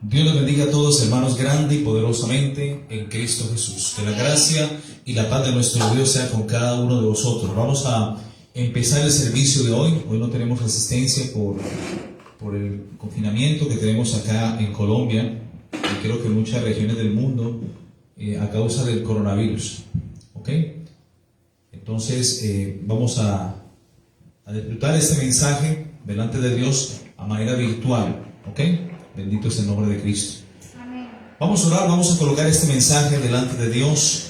Dios les bendiga a todos, hermanos, grande y poderosamente en Cristo Jesús. Que la gracia y la paz de nuestro Dios sea con cada uno de vosotros. Vamos a empezar el servicio de hoy. Hoy no tenemos asistencia por el confinamiento que tenemos acá en Colombia y creo que en muchas regiones del mundo a causa del coronavirus. ¿Ok? Entonces vamos a disfrutar este mensaje delante de Dios a manera virtual. ¿Ok? Bendito es el nombre de Cristo. Amén. Vamos a orar, vamos a colocar este mensaje delante de Dios.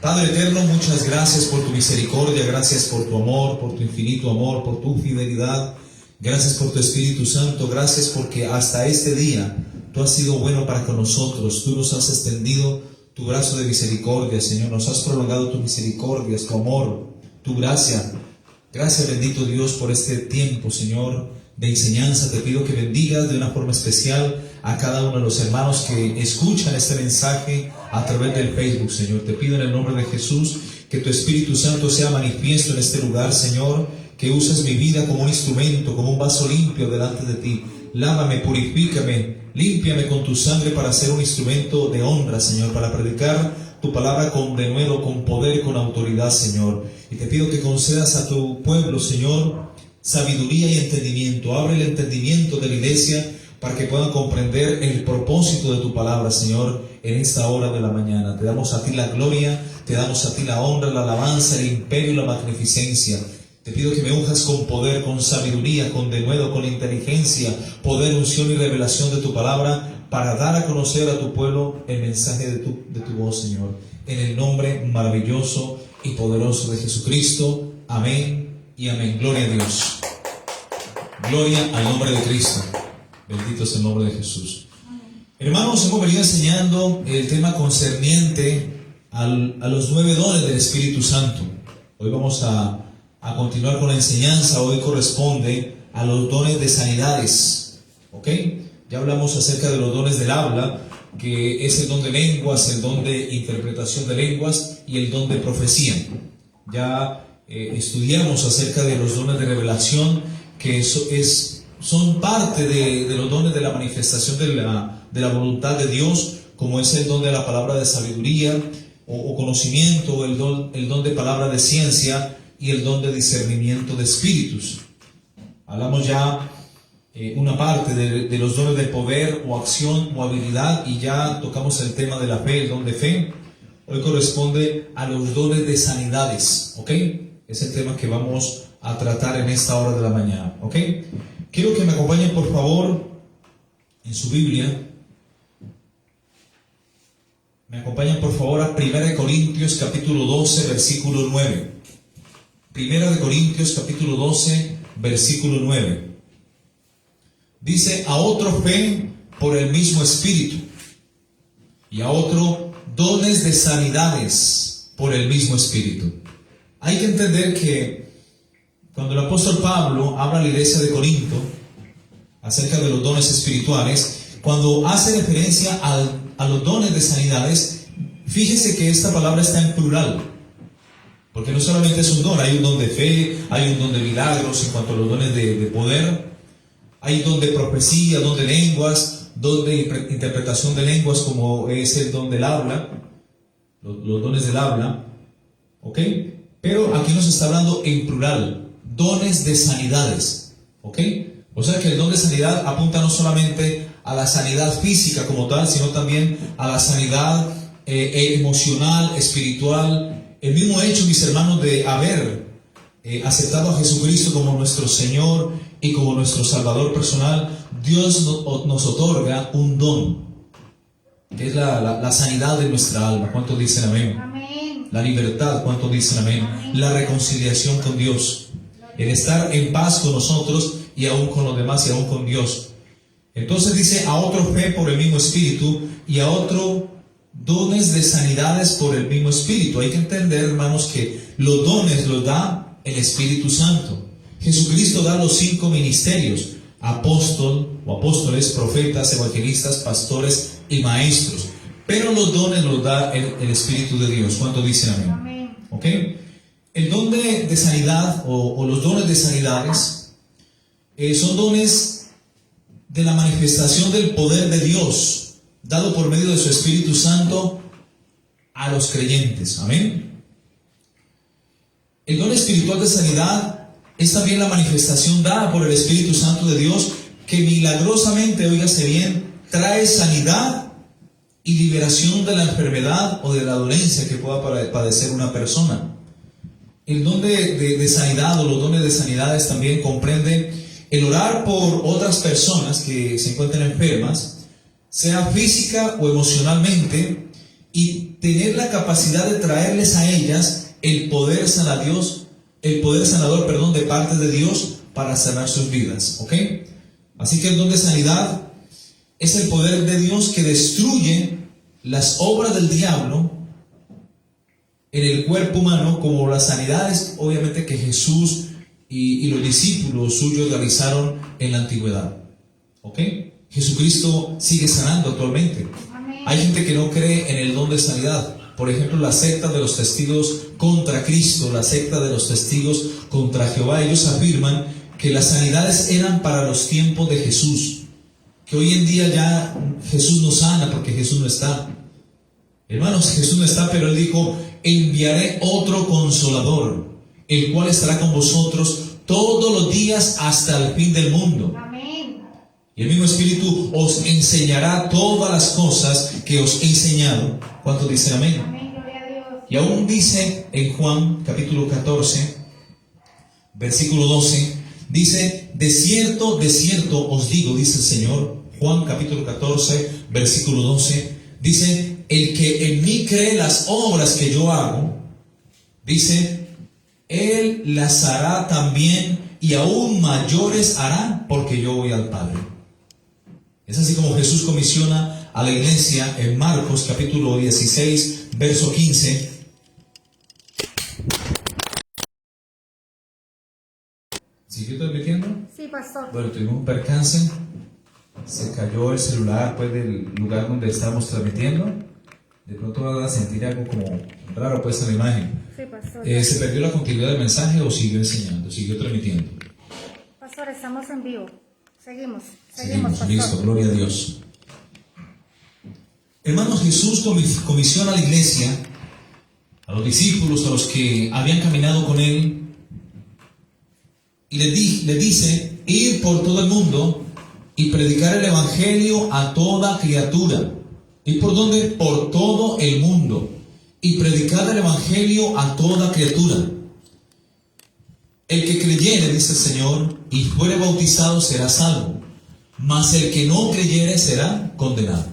Padre eterno, muchas gracias por tu misericordia, gracias por tu amor, por tu infinito amor, por tu fidelidad. Gracias por tu Espíritu Santo, gracias porque hasta este día tú has sido bueno para con nosotros. Tú nos has extendido tu brazo de misericordia, Señor. Nos has prolongado tu misericordia, tu amor, tu gracia. Gracias, bendito Dios, por este tiempo, Señor, de enseñanza. Te pido que bendigas de una forma especial a cada uno de los hermanos que escuchan este mensaje a través del Facebook, Señor. Te pido en el nombre de Jesús que tu Espíritu Santo sea manifiesto en este lugar, Señor, que uses mi vida como un instrumento, como un vaso limpio delante de ti. Lávame, purifícame, límpiame con tu sangre para ser un instrumento de honra, Señor, para predicar tu palabra con denuedo, con poder, con autoridad, Señor. Y te pido que concedas a tu pueblo, Señor, sabiduría y entendimiento. Abre el entendimiento de la iglesia para que puedan comprender el propósito de tu palabra, Señor, en esta hora de la mañana. Te damos a ti la gloria, te damos a ti la honra, la alabanza, el imperio y la magnificencia. Te pido que me unjas con poder, con sabiduría, con denuedo, con inteligencia, poder, unción y revelación de tu palabra para dar a conocer a tu pueblo el mensaje de tu voz, Señor. En el nombre maravilloso y poderoso de Jesucristo. Amén y amén. Gloria a Dios. Gloria al nombre de Cristo. Bendito es el nombre de Jesús. Hermanos, hemos venido enseñando el tema concerniente a los 9 dones del Espíritu Santo. Hoy vamos a continuar con la enseñanza. Hoy corresponde a los dones de sanidades. ¿Ok? Ya hablamos acerca de los dones del habla, que es el don de lenguas, el don de interpretación de lenguas y el don de profecía. Ya estudiamos acerca de los dones de revelación, que son parte de los dones de la manifestación de la voluntad de Dios, como es el don de la palabra de sabiduría o conocimiento, o el don de palabra de ciencia y el don de discernimiento de espíritus. Hablamos ya una parte de los dones de poder o acción o habilidad, y ya tocamos el tema de la fe, el don de fe. Hoy corresponde a los dones de sanidades, ¿ok? Es el tema que vamos a tratar en esta hora de la mañana, ¿ok? Quiero que me acompañen, por favor, en su Biblia. Me acompañan, por favor, a 1 Corintios capítulo 12, versículo 9. 1 Corintios capítulo 12, versículo 9. Dice: a otro fe por el mismo Espíritu, y a otro dones de sanidades por el mismo Espíritu. Hay que entender que cuando el apóstol Pablo habla a la iglesia de Corinto acerca de los dones espirituales, cuando hace referencia a los dones de sanidades, fíjese que esta palabra está en plural, porque no solamente es un don. Hay un don de fe, hay un don de milagros en cuanto a los dones de poder, hay don de profecía, don de lenguas, don de interpretación de lenguas, como es el don del habla, los dones del habla, ¿ok? Pero aquí nos está hablando en plural, dones de sanidades, ¿ok? O sea que el don de sanidad apunta no solamente a la sanidad física como tal, sino también a la sanidad emocional, espiritual. El mismo hecho, mis hermanos, de haber aceptado a Jesucristo como nuestro Señor y como nuestro Salvador personal, Dios nos otorga un don, que es la sanidad de nuestra alma. ¿Cuántos dicen amén? Amén. La libertad, ¿cuántos dicen amén? La reconciliación con Dios, el estar en paz con nosotros y aún con los demás y aún con Dios. Entonces dice: a otro fe por el mismo Espíritu, y a otro dones de sanidades por el mismo Espíritu. Hay que entender, hermanos, que los dones los da el Espíritu Santo. Jesucristo da los 5 ministerios: apóstoles, profetas, evangelistas, pastores y maestros. Pero los dones los da el Espíritu de Dios. ¿Cuántos dicen amén? Amén. ¿Ok? El don de sanidad o los dones de sanidades son dones de la manifestación del poder de Dios, dado por medio de su Espíritu Santo a los creyentes. Amén. El don espiritual de sanidad es también la manifestación dada por el Espíritu Santo de Dios, que milagrosamente, óigase bien, trae sanidad y liberación de la enfermedad o de la dolencia que pueda padecer una persona. El don de sanidad o los dones de sanidades también comprende el orar por otras personas que se encuentren enfermas, sea física o emocionalmente, y tener la capacidad de traerles a ellas el poder sanador, de parte de Dios para sanar sus vidas. ¿Ok? Así que el don de sanidad es el poder de Dios que destruye las obras del diablo en el cuerpo humano, como las sanidades, obviamente, que Jesús y los discípulos suyos realizaron en la antigüedad. ¿Ok? Jesucristo sigue sanando actualmente. Amén. Hay gente que no cree en el don de sanidad. Por ejemplo, la secta de los testigos contra Cristo, la secta de los testigos contra Jehová, ellos afirman que las sanidades eran para los tiempos de Jesús, que hoy en día ya Jesús no sana porque Jesús no está. Hermanos, Jesús no está, pero Él dijo: enviaré otro consolador, el cual estará con vosotros todos los días hasta el fin del mundo. Amén. Y el mismo Espíritu os enseñará todas las cosas que os he enseñado. ¿Cuántos dicen amén? Amén, gloria a Dios. Y aún dice en Juan capítulo 14, versículo 12, dice: de cierto os digo, dice el Señor. Juan capítulo 14, versículo 12, dice: el que en mí cree las obras que yo hago, dice, él las hará también, y aún mayores hará, porque yo voy al Padre. Es así como Jesús comisiona a la iglesia en Marcos capítulo 16, verso 15. ¿Sigue transmitiendo? Sí, pastor. Bueno, tuvimos un percance. Se cayó el celular pues del lugar donde estábamos transmitiendo. De pronto van a sentir algo como raro pues en la imagen. Sí, pastor. ¿Se perdió la continuidad del mensaje o siguió enseñando, siguió transmitiendo? Pastor, estamos en vivo. Seguimos, pastor. Listo, gloria a Dios. Hermanos, Jesús comisiona a la iglesia, a los discípulos, a los que habían caminado con Él, y le dice: ir por todo el mundo y predicar el evangelio a toda criatura. ¿Y por dónde? Por todo el mundo. Y predicar el evangelio a toda criatura. El que creyere, dice el Señor, y fuere bautizado será salvo, mas el que no creyere será condenado.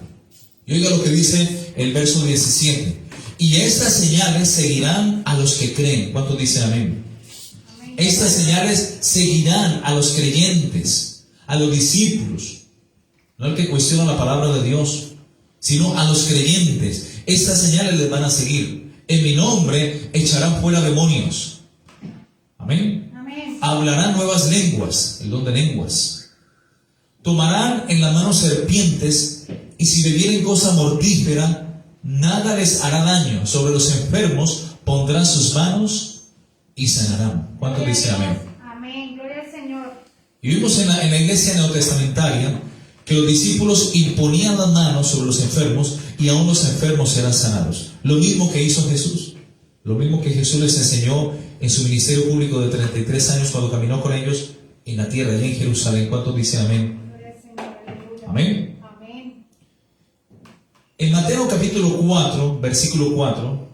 Y oiga lo que dice el verso 17. Y estas señales seguirán a los que creen. ¿Cuántos dicen amén? Amén. Estas señales seguirán a los creyentes, a los discípulos, no al que cuestiona la palabra de Dios, sino a los creyentes. Estas señales les van a seguir. En mi nombre echarán fuera demonios. Amén. Amén. Hablarán nuevas lenguas, el don de lenguas. Tomarán en la mano serpientes, y si bebieren cosa mortífera, nada les hará daño. Sobre los enfermos pondrán sus manos y sanarán. ¿Cuántos dicen amén? Amén, gloria al Señor. Y vimos en la iglesia neotestamentaria que los discípulos imponían las manos sobre los enfermos y aún los enfermos eran sanados. Lo mismo que hizo Jesús. Lo mismo que Jesús les enseñó en su ministerio público de 33 años cuando caminó con ellos en la tierra, allá en Jerusalén. ¿Cuántos dicen amén? Amén. Amén. En Mateo capítulo 4, versículo 4,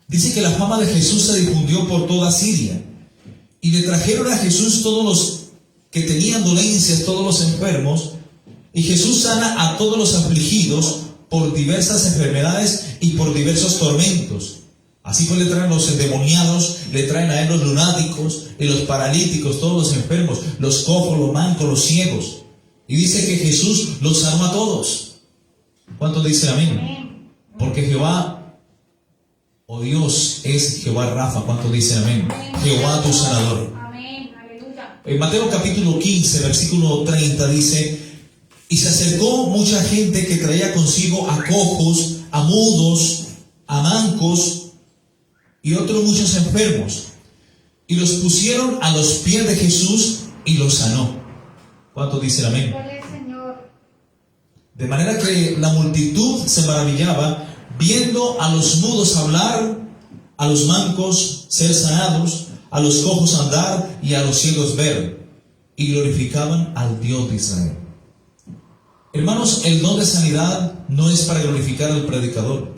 dice que la fama de Jesús se difundió por toda Siria, y le trajeron a Jesús todos los que tenían dolencias, todos los enfermos, y Jesús sana a todos los afligidos por diversas enfermedades y por diversos tormentos. Así pues le traen los endemoniados, le traen a él los lunáticos y los paralíticos, todos los enfermos, los cojos, los mancos, los ciegos. Y dice que Jesús los sanó a todos. ¿Cuántos dicen amén? Porque Jehová, oh Dios, es Jehová Rafa. ¿Cuántos dicen amén? Jehová tu sanador. Amén. Aleluya. En Mateo capítulo 15, versículo 30 dice: y se acercó mucha gente que traía consigo a cojos, a mudos, a mancos y otros muchos enfermos, y los pusieron a los pies de Jesús y los sanó. ¿Cuántos dicen amén? Gloria al Señor. De manera que la multitud se maravillaba viendo a los mudos hablar, a los mancos ser sanados, a los cojos andar y a los ciegos ver, y glorificaban al Dios de Israel. Hermanos, el don de sanidad no es para glorificar al predicador.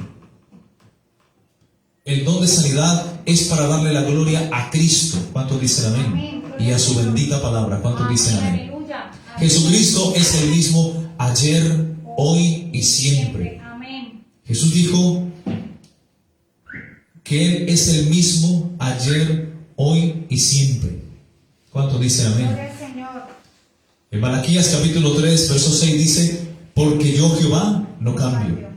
El don de sanidad es para darle la gloria a Cristo. ¿Cuántos dicen amén? Amén. Y a su bendita palabra. ¿Cuántos dicen amén? Aleluya. Jesucristo es el mismo ayer, hoy y siempre. Amén. Jesús dijo que Él es el mismo ayer, hoy y siempre. ¿Cuántos dicen amén? Gloria al Señor. En Malaquías capítulo 3, verso 6 dice: porque yo Jehová no cambio.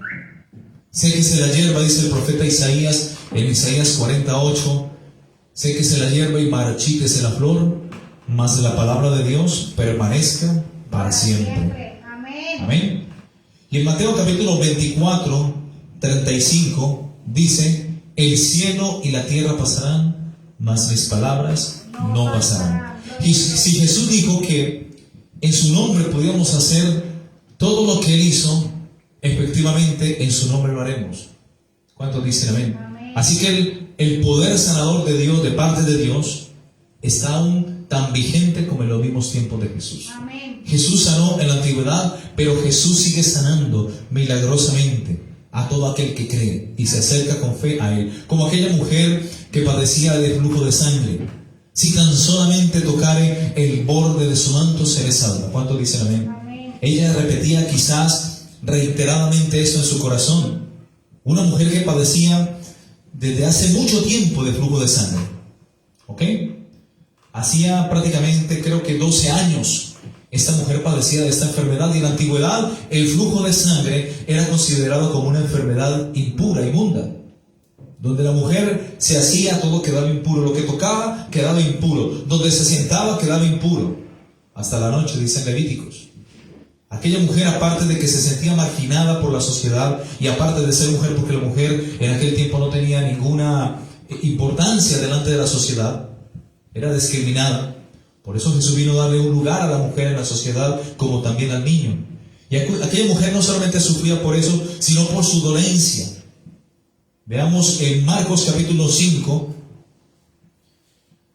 Séquese la hierba, dice el profeta Isaías en Isaías 48. Séquese la hierba y marchítese la flor, mas la palabra de Dios permanezca para siempre. Amén. Amén. Y en Mateo capítulo 24, 35 dice: el cielo y la tierra pasarán, mas mis palabras no pasarán. Y si Jesús dijo que en su nombre podíamos hacer todo lo que Él hizo, efectivamente en su nombre lo haremos. ¿Cuántos dicen amén? Amén. Así que el poder sanador de Dios, de parte de Dios, está aún tan vigente como en los mismos tiempos de Jesús. Amén. Jesús sanó en la antigüedad, pero Jesús sigue sanando milagrosamente a todo aquel que cree y se acerca con fe a Él. Como aquella mujer que padecía de flujo de sangre: si tan solamente tocare el borde de su manto, seré salva. ¿Cuántos dicen amén? Amén. Ella repetía quizás reiteradamente esto en su corazón. Una mujer que padecía desde hace mucho tiempo de flujo de sangre. ¿Ok? Hacía prácticamente, creo que 12 años, esta mujer padecía de esta enfermedad, y en la antigüedad el flujo de sangre era considerado como una enfermedad impura, inmunda, donde la mujer se hacía, todo quedaba impuro, lo que tocaba quedaba impuro, donde se sentaba quedaba impuro, hasta la noche, dicen Levíticos. Aquella mujer, aparte de que se sentía marginada por la sociedad, y aparte de ser mujer, porque la mujer en aquel tiempo no tenía ninguna importancia delante de la sociedad, era discriminada. Por eso Jesús vino a darle un lugar a la mujer en la sociedad, como también al niño. Y aquella mujer no solamente sufría por eso, sino por su dolencia. Veamos en Marcos capítulo 5,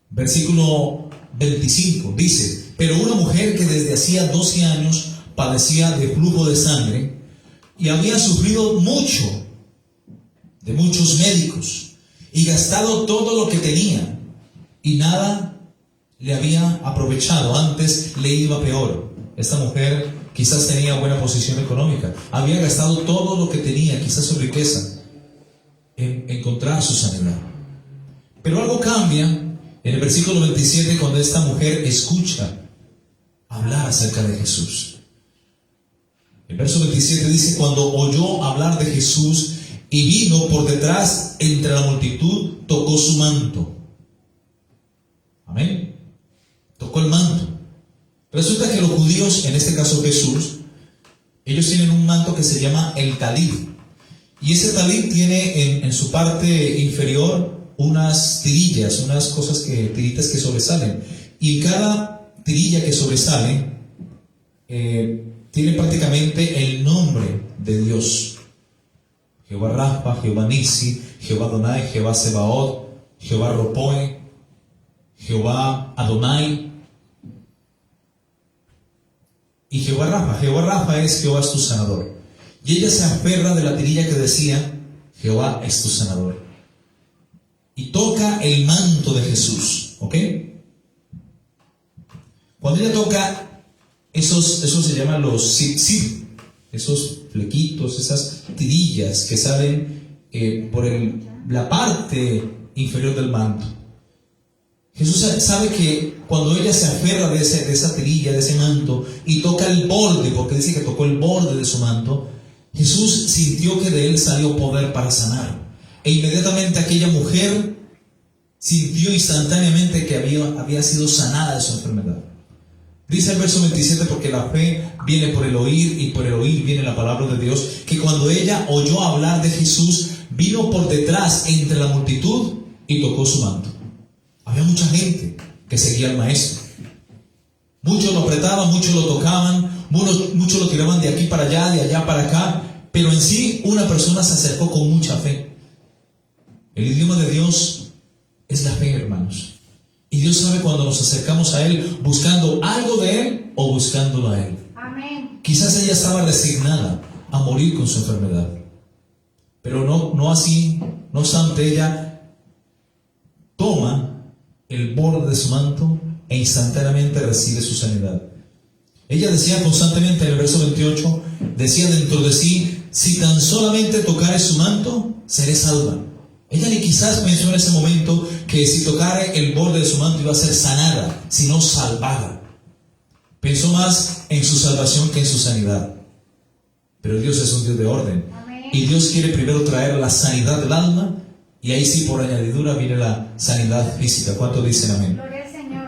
versículo 25, dice: pero una mujer que desde hacía 12 años padecía de flujo de sangre y había sufrido mucho de muchos médicos y gastado todo lo que tenía, y nada le había aprovechado, antes le iba peor. Esta mujer quizás tenía buena posición económica, había gastado todo lo que tenía, quizás su riqueza, en encontrar su sanidad. Pero algo cambia en el versículo 27 cuando esta mujer escucha hablar acerca de Jesús. El verso 27 dice: cuando oyó hablar de Jesús y vino por detrás entre la multitud, tocó su manto. Amén. Tocó el manto. Resulta que los judíos, en este caso Jesús, ellos tienen un manto que se llama el talid. Y ese talid tiene en su parte inferior unas tirillas, unas tiritas que sobresalen. Y cada tirilla que sobresale tiene prácticamente el nombre de Dios: Jehová Rafa, Jehová Nisi, Jehová Adonai, Jehová Sebaot, Jehová Ropoe, Jehová Adonai y Jehová Rafa. Jehová Rafa es: Jehová es tu sanador. Y ella se aferra de la tirilla que decía: Jehová es tu sanador, y toca el manto de Jesús. ¿Ok? Cuando ella toca, esos se llaman los tzitzit, esos flequitos, esas tirillas que salen por la parte inferior del manto. Jesús sabe que cuando ella se aferra de esa tirilla, de ese manto, y toca el borde, porque dice que tocó el borde de su manto, Jesús sintió que de él salió poder para sanar. E inmediatamente aquella mujer sintió instantáneamente que había sido sanada de su enfermedad. Dice el verso 27: porque la fe viene por el oír, y por el oír viene la palabra de Dios, que cuando ella oyó hablar de Jesús, vino por detrás entre la multitud y tocó su manto. Había mucha gente que seguía al maestro. Muchos lo apretaban, muchos lo tocaban, muchos lo tiraban de aquí para allá, de allá para acá, pero en sí una persona se acercó con mucha fe. El idioma de Dios es la fe, hermanos. Y Dios sabe cuando nos acercamos a Él buscando algo de Él o buscándolo a Él. Amén. Quizás ella estaba resignada a morir con su enfermedad, pero no así. No obstante, ella toma el borde de su manto e instantáneamente recibe su sanidad. Ella decía constantemente en el verso 28, decía dentro de sí: si tan solamente tocare su manto, seré salva. Ella ni quizás pensó en ese momento que si tocare el borde de su manto iba a ser sanada, sino salvada. Pensó más en su salvación que en su sanidad. Pero Dios es un Dios de orden. Amén. Y Dios quiere primero traer la sanidad del alma, y ahí sí por añadidura viene la sanidad física. ¿Cuántos dicen amén? Gloria al Señor.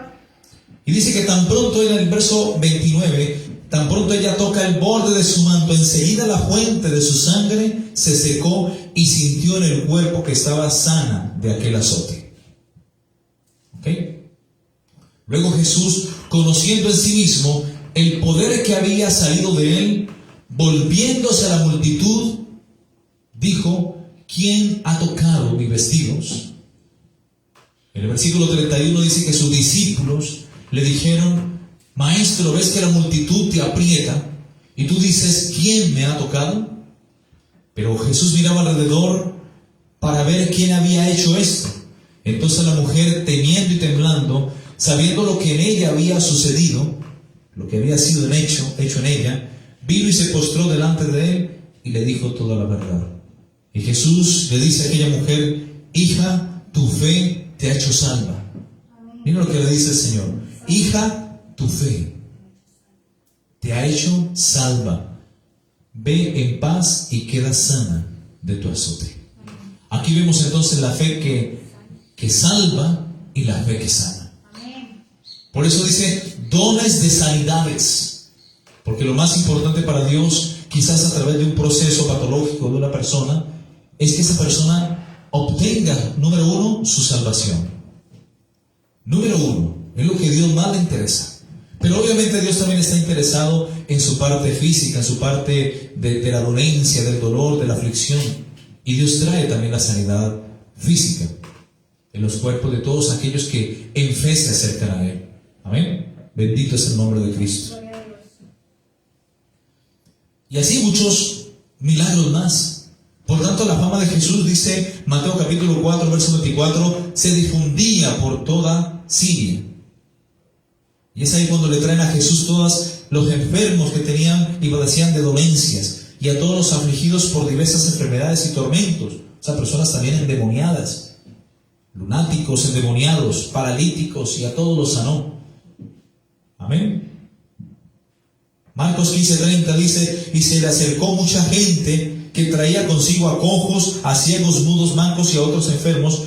Y dice que tan pronto en el verso 29, tan pronto ella toca el borde de su manto, enseguida la fuente de su sangre se secó y sintió en el cuerpo que estaba sana de aquel azote. ¿Ok? Luego Jesús, conociendo en sí mismo el poder que había salido de él, volviéndose a la multitud, dijo: ¿quién ha tocado mis vestidos? En el versículo 31 dice que sus discípulos le dijeron: Maestro, ves que la multitud te aprieta y tú dices: ¿quién me ha tocado? Pero Jesús miraba alrededor para ver quién había hecho esto. Entonces la mujer, temiendo y temblando, sabiendo lo que en ella había sucedido, lo que había sido hecho en ella, vino y se postró delante de él y le dijo toda la verdad. Y Jesús le dice a aquella mujer: hija, tu fe te ha hecho salva. Mira lo que le dice el Señor: hija, tu fe te ha hecho salva. Ve en paz y queda sana de tu azote. Aquí vemos entonces la fe que salva y la fe que sana. Por eso dice dones de sanidades, porque lo más importante para Dios, quizás a través de un proceso patológico de una persona, es que esa persona obtenga, número uno, su salvación. Número uno, es lo que a Dios más le interesa. Pero obviamente Dios también está interesado en su parte física, en su parte de la dolencia, del dolor, de la aflicción. Y Dios trae también la sanidad física en los cuerpos de todos aquellos que en fe se acercan a Él. Amén. Bendito es el nombre de Cristo. Y así muchos milagros más. Por tanto, la fama de Jesús, dice Mateo capítulo 4, verso 24, se difundía por toda Siria. Y es ahí cuando le traen a Jesús todos los enfermos que tenían y padecían de dolencias, y a todos los afligidos por diversas enfermedades y tormentos. O sea, personas también endemoniadas, lunáticos, endemoniados, paralíticos, y a todos los sanó. Amén. Marcos 15:30 dice: y se le acercó mucha gente que traía consigo a cojos, a ciegos, mudos, mancos y a otros enfermos,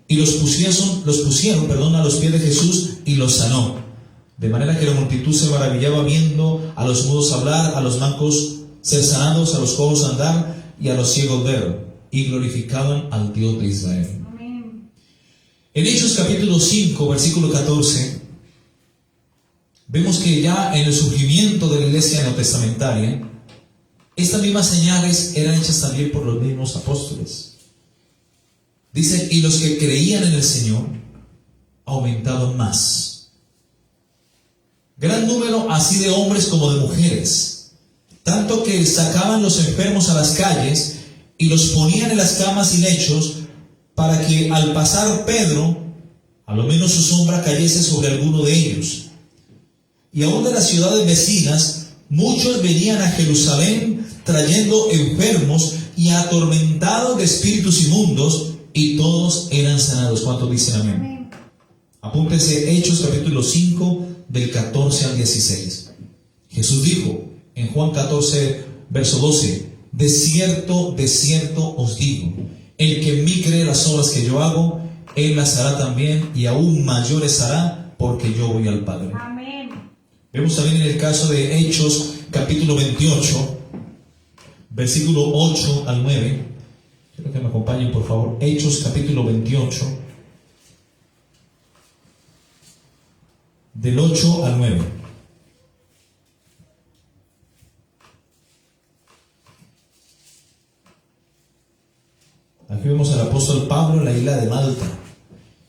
y los pusieron a los pies de Jesús y los sanó. De manera que la multitud se maravillaba viendo a los mudos hablar, a los mancos ser sanados, a los cojos andar y a los ciegos ver, y glorificaban al Dios de Israel. Amén. En Hechos capítulo 5, versículo 14, vemos que ya en el surgimiento de la iglesia neotestamentaria, estas mismas señales eran hechas también por los mismos apóstoles. Dice: y los que creían en el Señor aumentaban más. Gran número así de hombres como de mujeres, tanto que sacaban los enfermos a las calles y los ponían en las camas y lechos, para que al pasar Pedro, a lo menos su sombra cayese sobre alguno de ellos. Y aún de las ciudades vecinas, muchos venían a Jerusalén trayendo enfermos y atormentados de espíritus inmundos, y todos eran sanados. ¿Cuántos dicen amén? Amén. Apúntense Hechos capítulo 5, del 14 al 16. Jesús dijo en Juan 14, verso 12: de cierto os digo, el que en mí cree las obras que yo hago, él las hará también, y aún mayores hará, porque yo voy al Padre. Amén. Vemos también en el caso de Hechos capítulo 28, versículo 8 al 9. Quiero que me acompañen, por favor. Hechos capítulo 28, del 8 al 9. Aquí vemos al apóstol Pablo en la isla de Malta.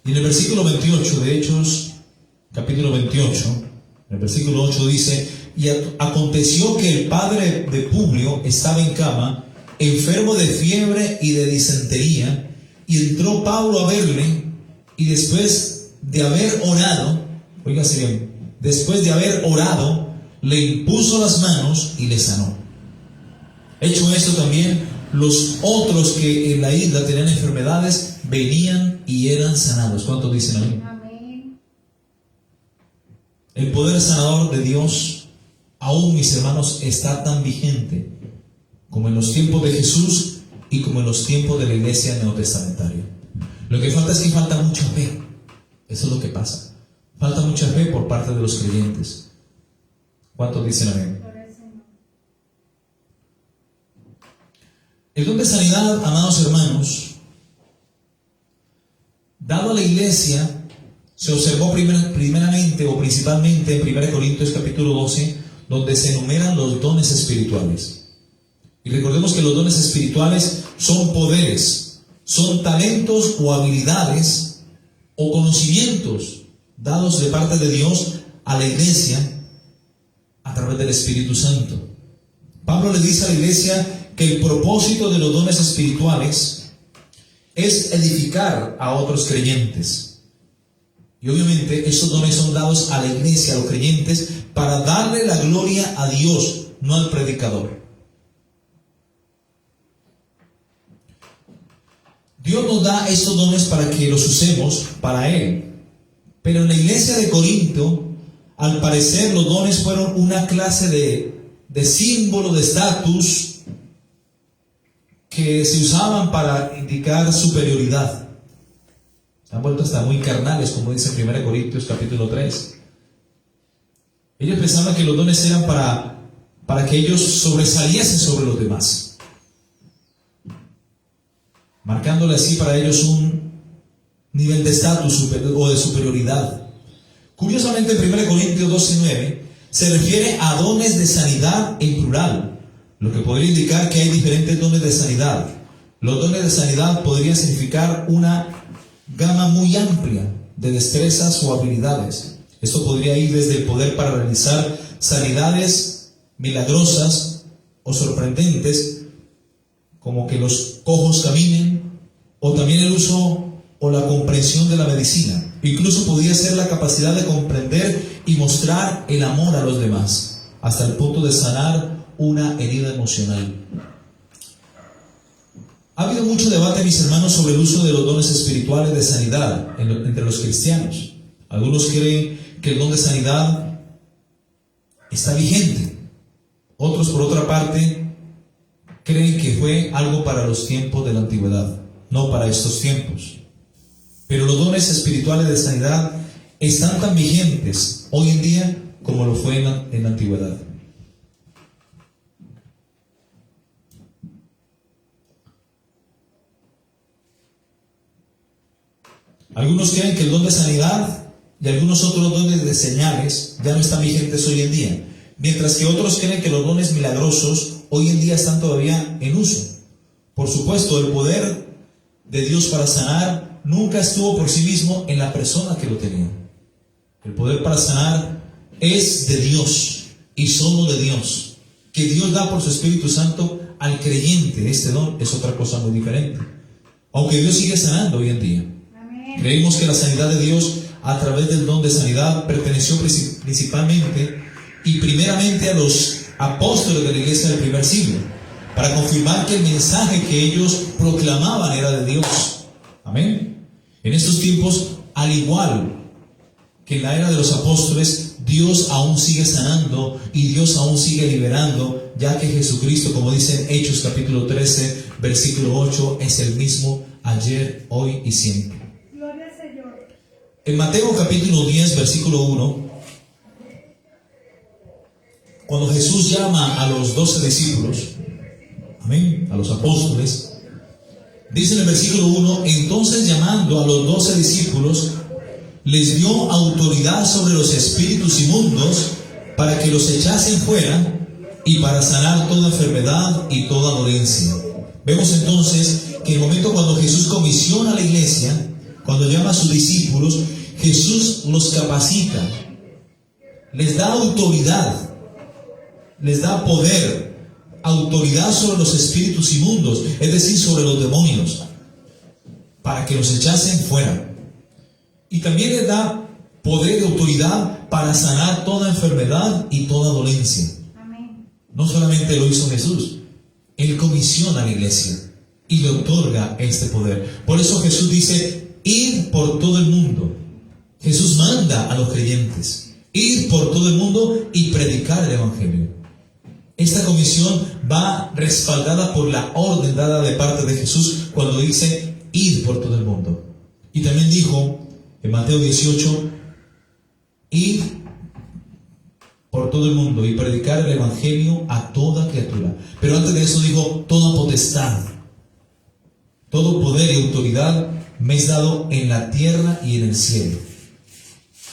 Y en el versículo 28 de Hechos, capítulo 28, en el versículo 8 dice: y aconteció que el padre de Publio estaba en cama, enfermo de fiebre y de disentería, y entró Pablo a verle, y después de haber orado, oígase bien, después de haber orado, le impuso las manos y le sanó. Hecho esto también, los otros que en la isla tenían enfermedades venían y eran sanados. ¿Cuántos dicen amén? Amén. El poder sanador de Dios, aún mis hermanos, está tan vigente como en los tiempos de Jesús y como en los tiempos de la iglesia neotestamentaria. Lo que falta es que falta mucha fe. Eso es lo que pasa. Falta mucha fe por parte de los creyentes. ¿Cuántos dicen amén? Gloria al Señor. El don de sanidad, amados hermanos, dado a la iglesia, se observó primeramente o principalmente en 1 Corintios capítulo 12, donde se enumeran los dones espirituales. Y recordemos que los dones espirituales son poderes, son talentos o habilidades o conocimientos dados de parte de Dios a la iglesia a través del Espíritu Santo. Pablo le dice a la iglesia que el propósito de los dones espirituales es edificar a otros creyentes. Y obviamente esos dones son dados a la iglesia, a los creyentes, para darle la gloria a Dios, no al predicador. Dios nos da estos dones para que los usemos para Él. Pero en la iglesia de Corinto, al parecer los dones fueron una clase de símbolo, de estatus, que se usaban para indicar superioridad. Se han vuelto hasta muy carnales, como dice en 1 Corintios capítulo 3. Ellos pensaban que los dones eran para que ellos sobresaliesen sobre los demás, marcándole así para ellos un nivel de estatus o de superioridad. Curiosamente, en 1 Corintios 12:9 se refiere a dones de sanidad en plural, lo que podría indicar que hay diferentes dones de sanidad. Los dones de sanidad podrían significar una gama muy amplia de destrezas o habilidades. Esto podría ir desde el poder para realizar sanidades milagrosas o sorprendentes, como que los cojos caminen, o también el uso o la comprensión de la medicina. Incluso podría ser la capacidad de comprender y mostrar el amor a los demás, hasta el punto de sanar una herida emocional. Ha habido mucho debate, mis hermanos, sobre el uso de los dones espirituales de sanidad entre los cristianos. Algunos creen que el don de sanidad está vigente. Otros, por otra parte, creen que fue algo para los tiempos de la antigüedad, no para estos tiempos. Pero los dones espirituales de sanidad están tan vigentes hoy en día como lo fue en la antigüedad. Algunos creen que el don de sanidad y algunos otros dones de señales ya no están vigentes hoy en día, mientras que otros creen que los dones milagrosos hoy en día están todavía en uso. Por supuesto, el poder de Dios para sanar nunca estuvo por sí mismo en la persona que lo tenía. El poder para sanar es de Dios y solo de Dios, que Dios da por su Espíritu Santo al creyente. Este don es otra cosa muy diferente, aunque Dios sigue sanando hoy en día. Creemos que la sanidad de Dios a través del don de sanidad perteneció principalmente y primeramente a los apóstoles de la iglesia del primer siglo, para confirmar que el mensaje que ellos proclamaban era de Dios. Amén. En estos tiempos, al igual que en la era de los apóstoles, Dios aún sigue sanando y Dios aún sigue liberando, ya que Jesucristo, como dice en Hechos capítulo 13, versículo 8, es el mismo ayer, hoy y siempre. Gloria al Señor. En Mateo capítulo 10, versículo 1, cuando Jesús llama a los 12 discípulos, amén, a los apóstoles, dice en el versículo 1, entonces llamando a los 12 discípulos, les dio autoridad sobre los espíritus inmundos para que los echasen fuera y para sanar toda enfermedad y toda dolencia. Vemos entonces que el momento cuando Jesús comisiona a la iglesia, cuando llama a sus discípulos, Jesús los capacita, les da autoridad, les da poder, autoridad sobre los espíritus inmundos, es decir, sobre los demonios, para que los echasen fuera. Y también les da poder y autoridad para sanar toda enfermedad y toda dolencia. Amén. No solamente lo hizo Jesús, Él comisiona a la iglesia y le otorga este poder. Por eso Jesús dice, id por todo el mundo. Jesús manda a los creyentes, id por todo el mundo y predicar el evangelio. Esta comisión va respaldada por la orden dada de parte de Jesús cuando dice, id por todo el mundo. Y también dijo en Mateo 18, id por todo el mundo y predicar el evangelio a toda criatura. Pero antes de eso dijo, toda potestad, todo poder y autoridad me es dado en la tierra y en el cielo.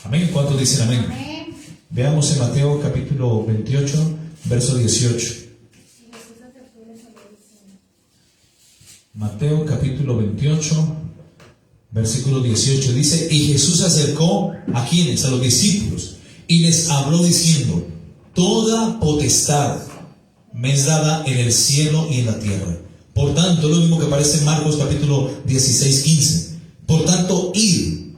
Amén. ¿Cuántos dicen amén? Amén. Veamos en Mateo capítulo 28, verso 18. Mateo capítulo 28, versículo 18 dice, y Jesús se acercó a quienes, a los discípulos, y les habló diciendo, toda potestad me es dada en el cielo y en la tierra. Por tanto, lo mismo que aparece en Marcos capítulo 16, 15. Por tanto, id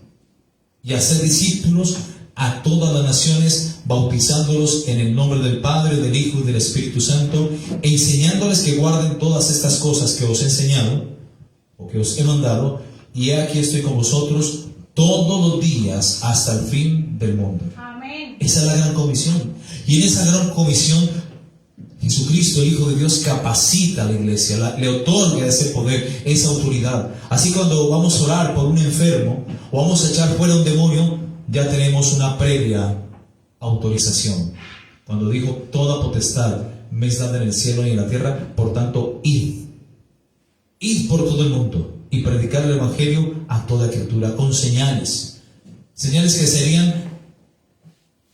y hacer discípulos a todas las naciones, bautizándolos en el nombre del Padre, del Hijo y del Espíritu Santo, e enseñándoles que guarden todas estas cosas que os he enseñado, o que os he mandado, y he aquí estoy con vosotros todos los días hasta el fin del mundo. Amén. Esa es la gran comisión. Y en esa gran comisión, Jesucristo, el Hijo de Dios, capacita a la iglesia, le otorga ese poder, esa autoridad. Así cuando vamos a orar por un enfermo, o vamos a echar fuera un demonio, ya tenemos una previa autorización. Cuando dijo, toda potestad me es dada en el cielo y en la tierra, por tanto, id por todo el mundo y predicar el evangelio a toda criatura, con señales que serían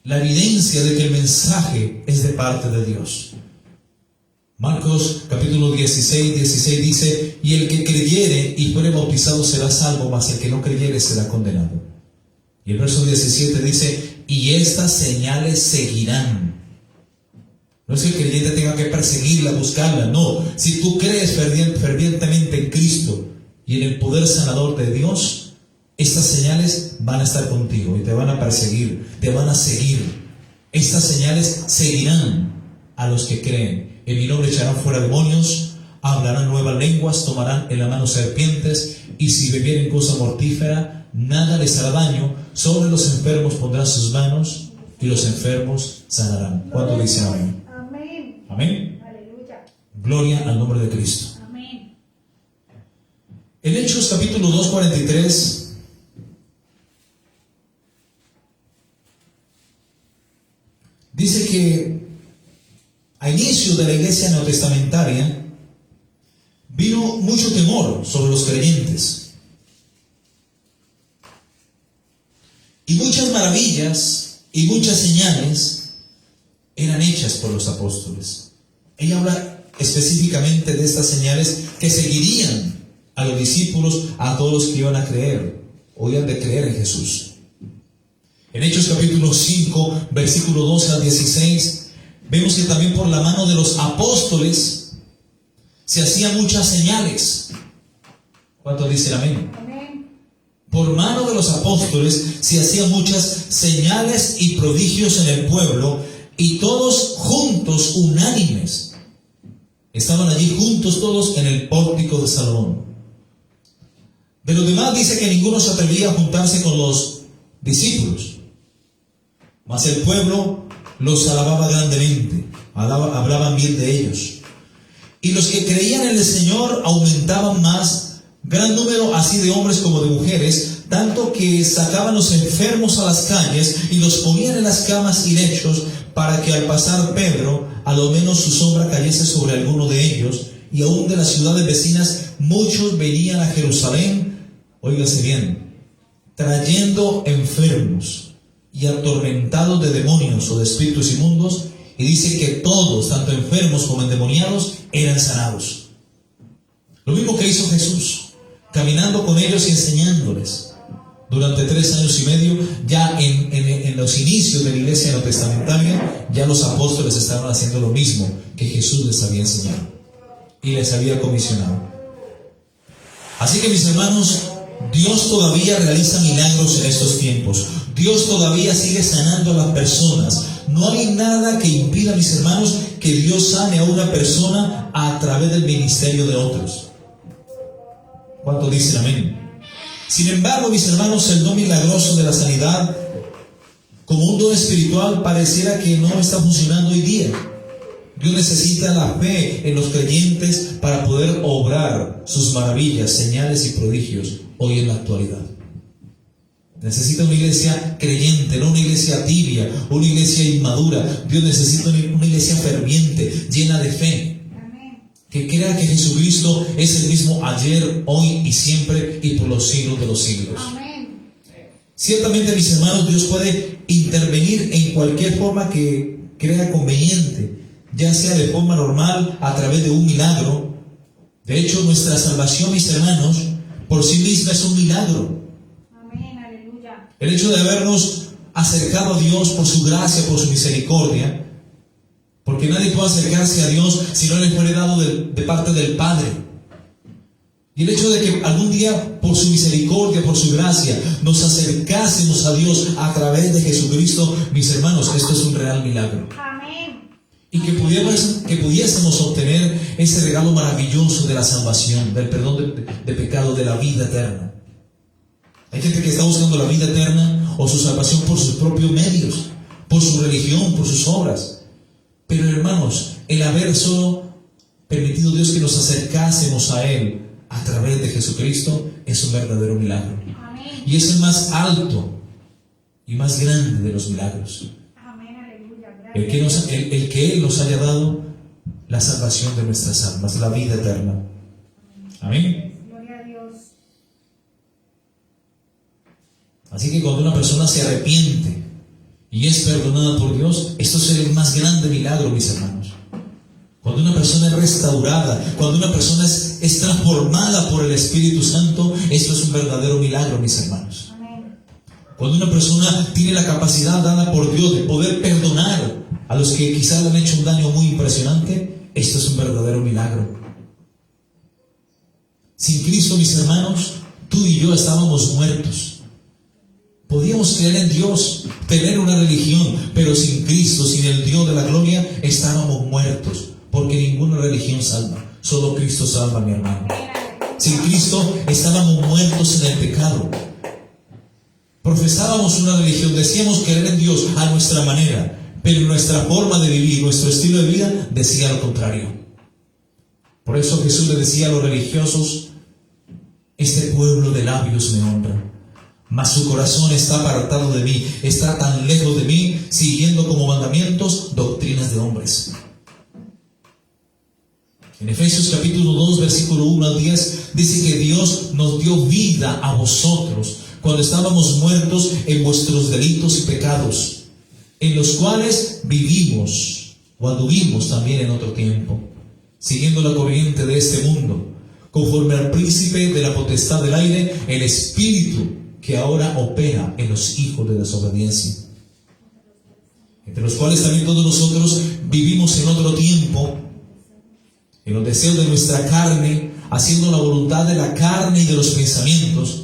la evidencia de que el mensaje es de parte de Dios. Marcos capítulo 16 dice, y el que creyere y fuere bautizado será salvo, mas el que no creyere será condenado. Y el verso 17 dice, y estas señales seguirán. No es que el creyente tenga que perseguirla, buscarla, no. Si tú crees fervientemente en Cristo y en el poder sanador de Dios, estas señales van a estar contigo y te van a perseguir, te van a seguir. Estas señales seguirán a los que creen. En mi nombre echarán fuera demonios, hablarán nuevas lenguas, tomarán en la mano serpientes, y si bebieren cosa mortífera, nada les hará daño. Sobre los enfermos pondrán sus manos y los enfermos sanarán. ¿Cuánto dicen amén? Amén. Amén. Aleluya. Gloria al nombre de Cristo. Amén. En Hechos capítulo 2, 43 dice que a inicio de la iglesia neotestamentaria vino mucho temor sobre los creyentes. Y muchas maravillas y muchas señales eran hechas por los apóstoles. Ella habla específicamente de estas señales que seguirían a los discípulos, a todos los que iban a creer, o iban de creer en Jesús. En Hechos capítulo 5, versículo 12 al 16, vemos que también por la mano de los apóstoles se hacían muchas señales. ¿Cuántos dicen amén? Amén. Por mano de los apóstoles se hacían muchas señales y prodigios en el pueblo, y todos juntos, unánimes, estaban allí juntos todos en el pórtico de Salomón. De los demás dice que ninguno se atrevía a juntarse con los discípulos, mas el pueblo los alababa grandemente, hablaban bien de ellos. Y los que creían en el Señor aumentaban más, gran número así de hombres como de mujeres, tanto que sacaban los enfermos a las calles y los ponían en las camas y lechos, para que al pasar Pedro, a lo menos su sombra cayese sobre alguno de ellos. Y aún de las ciudades vecinas muchos venían a Jerusalén, óigase bien, trayendo enfermos y atormentados de demonios o de espíritus inmundos, y dice que todos, tanto enfermos como endemoniados, eran sanados. Lo mismo que hizo Jesús, caminando con ellos y enseñándoles. Durante 3 años y medio, ya en los inicios de la iglesia neotestamentaria, ya los apóstoles estaban haciendo lo mismo que Jesús les había enseñado y les había comisionado. Así que, mis hermanos, Dios todavía realiza milagros en estos tiempos. Dios todavía sigue sanando a las personas. No hay nada que impida, mis hermanos, que Dios sane a una persona a través del ministerio de otros. ¿Cuántos dicen amén? Sin embargo, mis hermanos, el don milagroso de la sanidad, como un don espiritual, pareciera que no está funcionando hoy día. Dios necesita la fe en los creyentes para poder obrar sus maravillas, señales y prodigios hoy en la actualidad. Necesita una iglesia creyente, no una iglesia tibia, una iglesia inmadura. Dios necesita una iglesia ferviente, llena de fe, que crea que Jesucristo es el mismo ayer, hoy y siempre y por los siglos de los siglos. Amén. Ciertamente, mis hermanos, Dios puede intervenir en cualquier forma que crea conveniente, ya sea de forma normal, a través de un milagro. De hecho, nuestra salvación, mis hermanos, por sí misma es un milagro. Amén, aleluya. El hecho de habernos acercado a Dios por su gracia, por su misericordia, porque nadie puede acercarse a Dios si no le fuere dado de parte del Padre. Y el hecho de que algún día, por su misericordia, por su gracia, nos acercásemos a Dios a través de Jesucristo, mis hermanos, esto es un real milagro. Amén. Y que pudiésemos obtener ese regalo maravilloso de la salvación, del perdón de pecado, de la vida eterna. Hay gente que está buscando la vida eterna o su salvación por sus propios medios, por su religión, por sus obras. Pero, hermanos, el haber solo permitido Dios que nos acercásemos a Él a través de Jesucristo es un verdadero milagro. Amén. Y es el más alto y más grande de los milagros. Amén, aleluya. El que Él nos haya dado la salvación de nuestras almas, la vida eterna. Amén. Gloria a Dios. Así que cuando una persona se arrepiente y es perdonada por Dios, esto es el más grande milagro, mis hermanos. Cuando una persona es restaurada, cuando una persona es transformada por el Espíritu Santo, esto es un verdadero milagro, mis hermanos. Amén. Cuando una persona tiene la capacidad dada por Dios de poder perdonar a los que quizás le han hecho un daño muy impresionante, esto es un verdadero milagro. Sin Cristo, mis hermanos, tú y yo estábamos muertos. Podíamos creer en Dios, tener una religión, pero sin Cristo, sin el Dios de la gloria, estábamos muertos, porque ninguna religión salva, solo Cristo salva, mi hermano. Sin Cristo estábamos muertos en el pecado. Profesábamos una religión, decíamos creer en Dios a nuestra manera, pero nuestra forma de vivir, nuestro estilo de vida, decía lo contrario. Por eso Jesús le decía a los religiosos: este pueblo de labios me honra, mas su corazón está apartado de mí, está tan lejos de mí, siguiendo como mandamientos doctrinas de hombres. En Efesios capítulo 2, versículo 1 al 10, dice que Dios nos dio vida a vosotros cuando estábamos muertos en vuestros delitos y pecados, en los cuales vivimos o anduvimos también en otro tiempo, siguiendo la corriente de este mundo, conforme al príncipe de la potestad del aire, el espíritu que ahora opera en los hijos de desobediencia, entre los cuales también todos nosotros vivimos en otro tiempo, en los deseos de nuestra carne, haciendo la voluntad de la carne y de los pensamientos,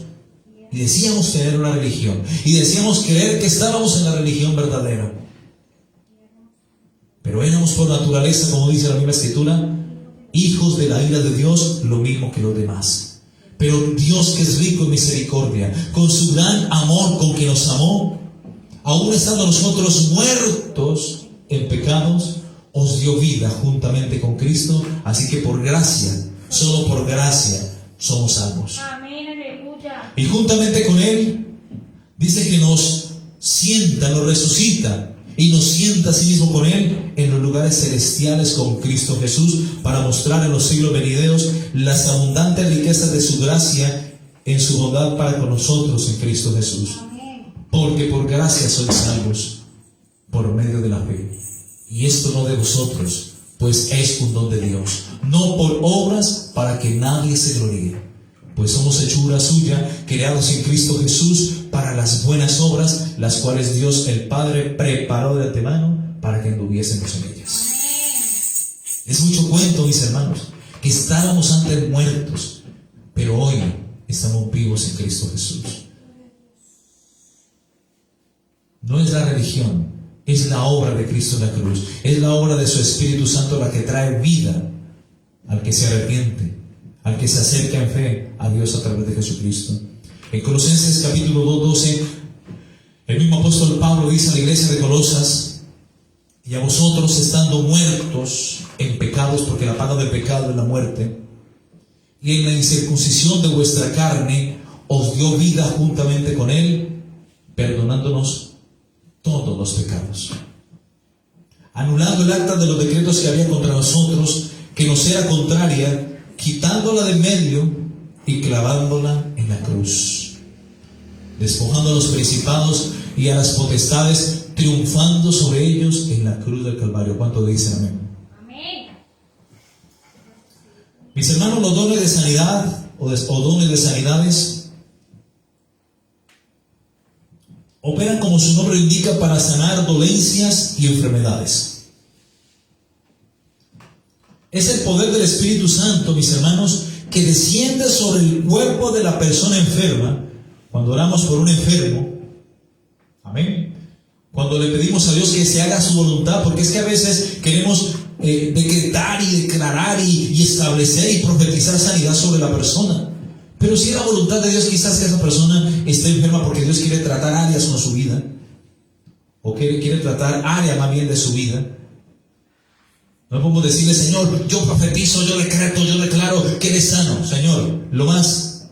y decíamos tener una religión, y decíamos creer que estábamos en la religión verdadera, pero éramos por naturaleza, como dice la misma Escritura, hijos de la ira de Dios, lo mismo que los demás. Pero Dios, que es rico en misericordia, con su gran amor con que nos amó, aún estando nosotros muertos en pecados, os dio vida juntamente con Cristo. Así que por gracia, solo por gracia, somos salvos. Amén, aleluya. Y juntamente con Él, dice que nos sienta, nos resucita y nos sienta a sí mismo con Él en los lugares celestiales con Cristo Jesús, para mostrar en los siglos venideros las abundantes riquezas de su gracia en su bondad para con nosotros en Cristo Jesús. Amén. Porque por gracia sois salvos por medio de la fe. Y esto no de vosotros, pues es un don de Dios, no por obras para que nadie se gloríe. Pues somos hechura suya, creados en Cristo Jesús para las buenas obras, las cuales Dios el Padre preparó de antemano para que anduviésemos en ellas. Es mucho cuento, mis hermanos, que estábamos antes muertos, pero hoy estamos vivos en Cristo Jesús. No es la religión, es la obra de Cristo en la cruz, es la obra de su Espíritu Santo la que trae vida al que se arrepiente, al que se acerca en fe a Dios a través de Jesucristo. En Colosenses capítulo 2:12, el mismo apóstol Pablo dice a la iglesia de Colosas: y a vosotros, estando muertos en pecados, porque la paga del pecado es la muerte, y en la incircuncisión de vuestra carne os dio vida juntamente con él, perdonándonos todos los pecados, anulando el acta de los decretos que había contra nosotros, que nos era contraria, quitándola de medio y clavándola en la cruz, despojando a los principados y a las potestades, triunfando sobre ellos en la cruz del Calvario. ¿Cuánto dicen amén? Amén. Mis hermanos, los dones de sanidad o dones de sanidades operan, como su nombre indica, para sanar dolencias y enfermedades. Es el poder del Espíritu Santo, mis hermanos, que desciende sobre el cuerpo de la persona enferma cuando oramos por un enfermo. Amén. Cuando le pedimos a Dios que se haga su voluntad, porque es que a veces queremos decretar y declarar y establecer y profetizar sanidad sobre la persona. Pero si es la voluntad de Dios, quizás que esa persona esté enferma porque Dios quiere tratar áreas con su vida, o quiere tratar áreas más bien de su vida. No podemos decirle: Señor, yo profetizo, yo decreto, yo declaro que eres sano. Señor, lo más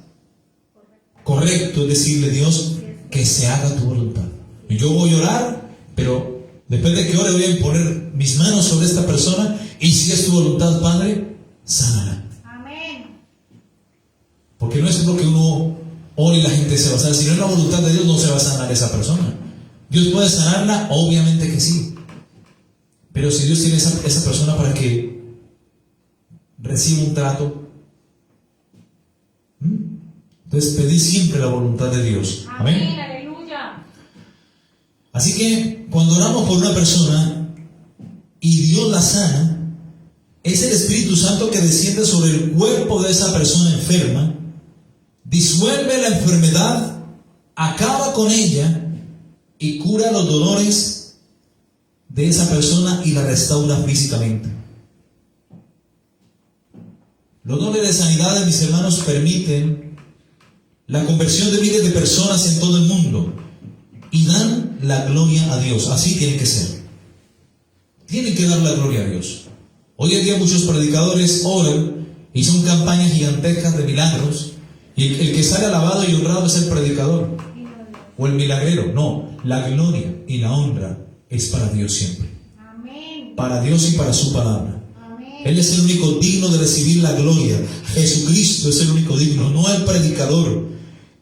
correcto es decirle: Dios, que se haga tu voluntad. Y yo voy a orar, pero después de que ore voy a imponer mis manos sobre esta persona, y si es tu voluntad, Padre, sánala. Amén. Porque no es lo que uno ore y la gente se va a sanar. Si no es la voluntad de Dios, no se va a sanar esa persona. ¿Dios puede sanarla? Obviamente que sí. Pero si Dios tiene esa persona para que reciba un trato, entonces pedí siempre la voluntad de Dios. Amén. Aleluya. Así que cuando oramos por una persona y Dios la sana, es el Espíritu Santo que desciende sobre el cuerpo de esa persona enferma, disuelve la enfermedad, acaba con ella y cura los dolores de esa persona y la restaura físicamente. Los dones de sanidad, mis hermanos, permiten la conversión de miles de personas en todo el mundo y dan la gloria a Dios. Así tiene que ser. Tienen que dar la gloria a Dios. Hoy en día muchos predicadores oran y son campañas gigantescas de milagros, y el que sale alabado y honrado es el predicador o el milagrero. No, la gloria y la honra es para Dios siempre. Amén. Para Dios y para su palabra. Amén. Él es el único digno de recibir la gloria. Jesucristo es el único digno, no el predicador.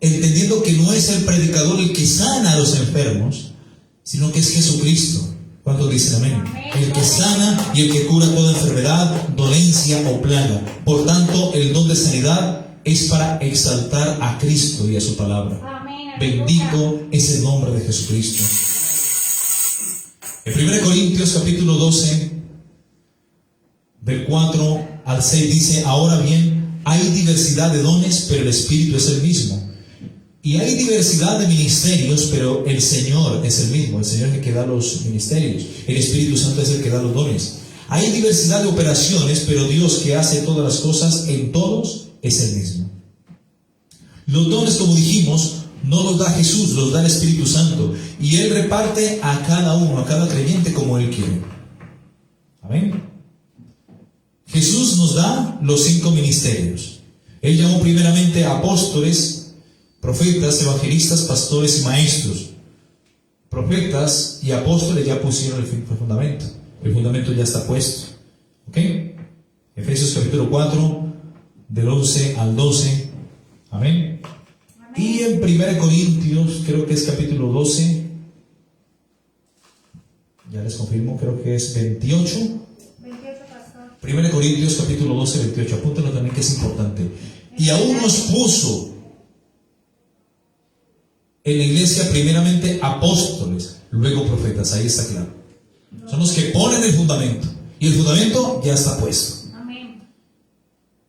Entendiendo que no es el predicador el que sana a los enfermos, sino que es Jesucristo. ¿Cuántos dicen amén? El que sana y el que cura toda enfermedad, dolencia o plaga. Por tanto, el don de sanidad es para exaltar a Cristo y a su palabra. Amén. Bendito es el nombre de Jesucristo. En 1 Corintios capítulo 12, del 4 al 6 dice: ahora bien, hay diversidad de dones, pero el Espíritu es el mismo. Y hay diversidad de ministerios, pero el Señor es el mismo. El Señor es el que da los ministerios. El Espíritu Santo es el que da los dones. Hay diversidad de operaciones, pero Dios, que hace todas las cosas en todos, es el mismo. Los dones, como dijimos, no los da Jesús, los da el Espíritu Santo. Y Él reparte a cada uno, a cada creyente, como Él quiere. Amén. Jesús nos da los 5 ministerios. Él llamó primeramente a apóstoles, profetas, evangelistas, pastores y maestros. Profetas y apóstoles ya pusieron el fundamento. El fundamento ya está puesto. ¿Ok? Efesios capítulo 4, del 11 al 12. Amén. Y en 1 Corintios, creo que es capítulo 12. Ya les confirmo, creo que es 28. 28, pastor. 1 Corintios capítulo 12, 28. Apúntenlo también, que es importante. Y aún nos puso en la iglesia primeramente apóstoles, luego profetas. Ahí está claro. Son los que ponen el fundamento. Y el fundamento ya está puesto. Amén.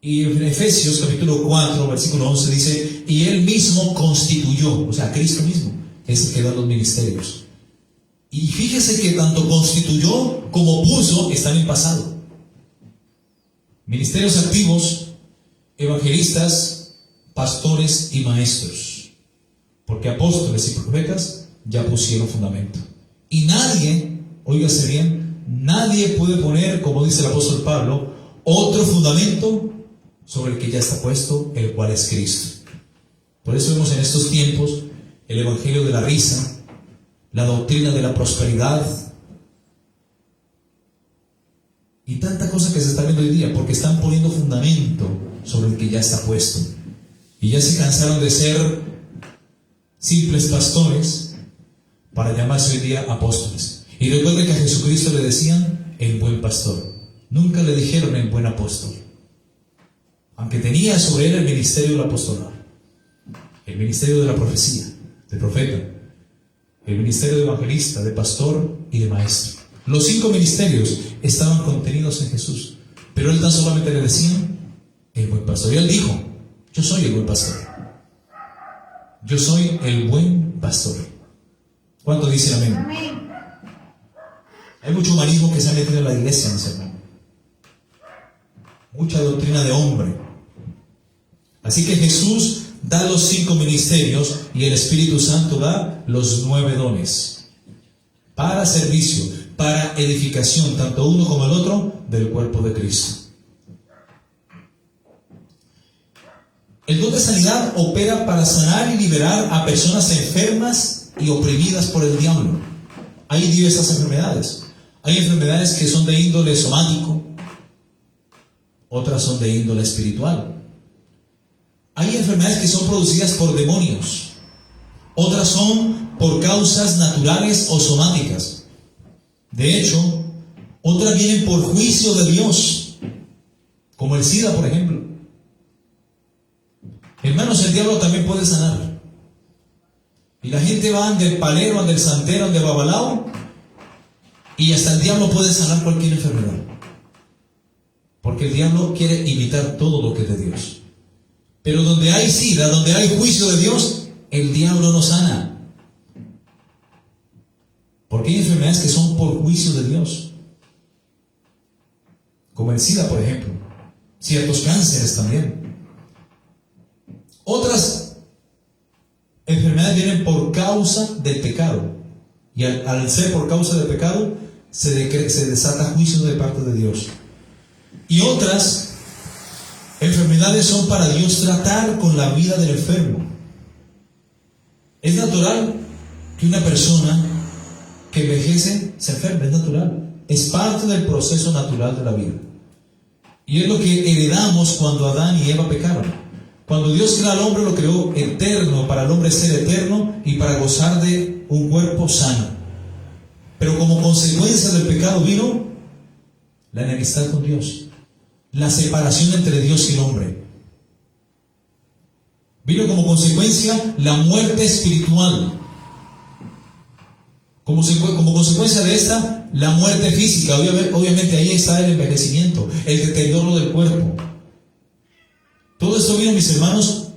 Y en Efesios capítulo 4, versículo 11 dice: y Él mismo constituyó, o sea, Cristo mismo, es el que da los ministerios. Y fíjese que tanto constituyó como puso están en pasado. Ministerios activos, evangelistas, pastores y maestros. Porque apóstoles y profetas ya pusieron fundamento. Y nadie, óigase bien, nadie puede poner, como dice el apóstol Pablo, otro fundamento sobre el que ya está puesto, el cual es Cristo. Por eso vemos en estos tiempos el evangelio de la risa, la doctrina de la prosperidad y tanta cosa que se está viendo hoy día, porque están poniendo fundamento sobre el que ya está puesto. Y ya se cansaron de ser simples pastores para llamarse hoy día apóstoles. Y recuerden que a Jesucristo le decían el buen pastor. Nunca le dijeron el buen apóstol. Aunque tenía sobre él el ministerio del apostolado, el ministerio de la profecía, de profeta, el ministerio de evangelista, de pastor y de maestro. Los 5 ministerios estaban contenidos en Jesús. Pero él tan solamente le decían el buen pastor. Y él dijo: yo soy el buen pastor. Yo soy el buen pastor. ¿Cuánto dicen amén? Amén. Hay mucho humanismo que se ha metido en la iglesia, mis hermanos. Mucha doctrina de hombre. Así que Jesús da los 5 ministerios y el Espíritu Santo da los 9 dones. Para servicio, para edificación, tanto uno como el otro, del cuerpo de Cristo. El don de sanidad opera para sanar y liberar a personas enfermas y oprimidas por el diablo. Hay diversas enfermedades. Hay enfermedades que son de índole somático, otras son de índole espiritual. Hay enfermedades que son producidas por demonios, otras son por causas naturales o somáticas. De hecho, otras vienen por juicio de Dios, como el SIDA, por ejemplo. Hermanos, el diablo también puede sanar. Y la gente va del palero, del santero, del babalao, y hasta el diablo puede sanar cualquier enfermedad. Porque el diablo quiere imitar todo lo que es de Dios. Pero donde hay SIDA, donde hay juicio de Dios, el diablo no sana. Porque hay enfermedades que son por juicio de Dios. Como el SIDA, por ejemplo. Ciertos cánceres también. Otras enfermedades vienen por causa del pecado. Y al ser por causa del pecado, se desata juicio de parte de Dios. Y otras enfermedades son para Dios tratar con la vida del enfermo. Es natural que una persona que envejece se enferme, es natural. Es parte del proceso natural de la vida. Y es lo que heredamos cuando Adán y Eva pecaron. Cuando Dios creó al hombre, lo creó eterno, para el hombre ser eterno y para gozar de un cuerpo sano. Pero como consecuencia del pecado vino la enemistad con Dios, la separación entre Dios y el hombre. Vino como consecuencia la muerte espiritual. Como consecuencia de esta, la muerte física. Obviamente ahí está el envejecimiento, el deterioro del cuerpo. Todo esto vino, mis hermanos,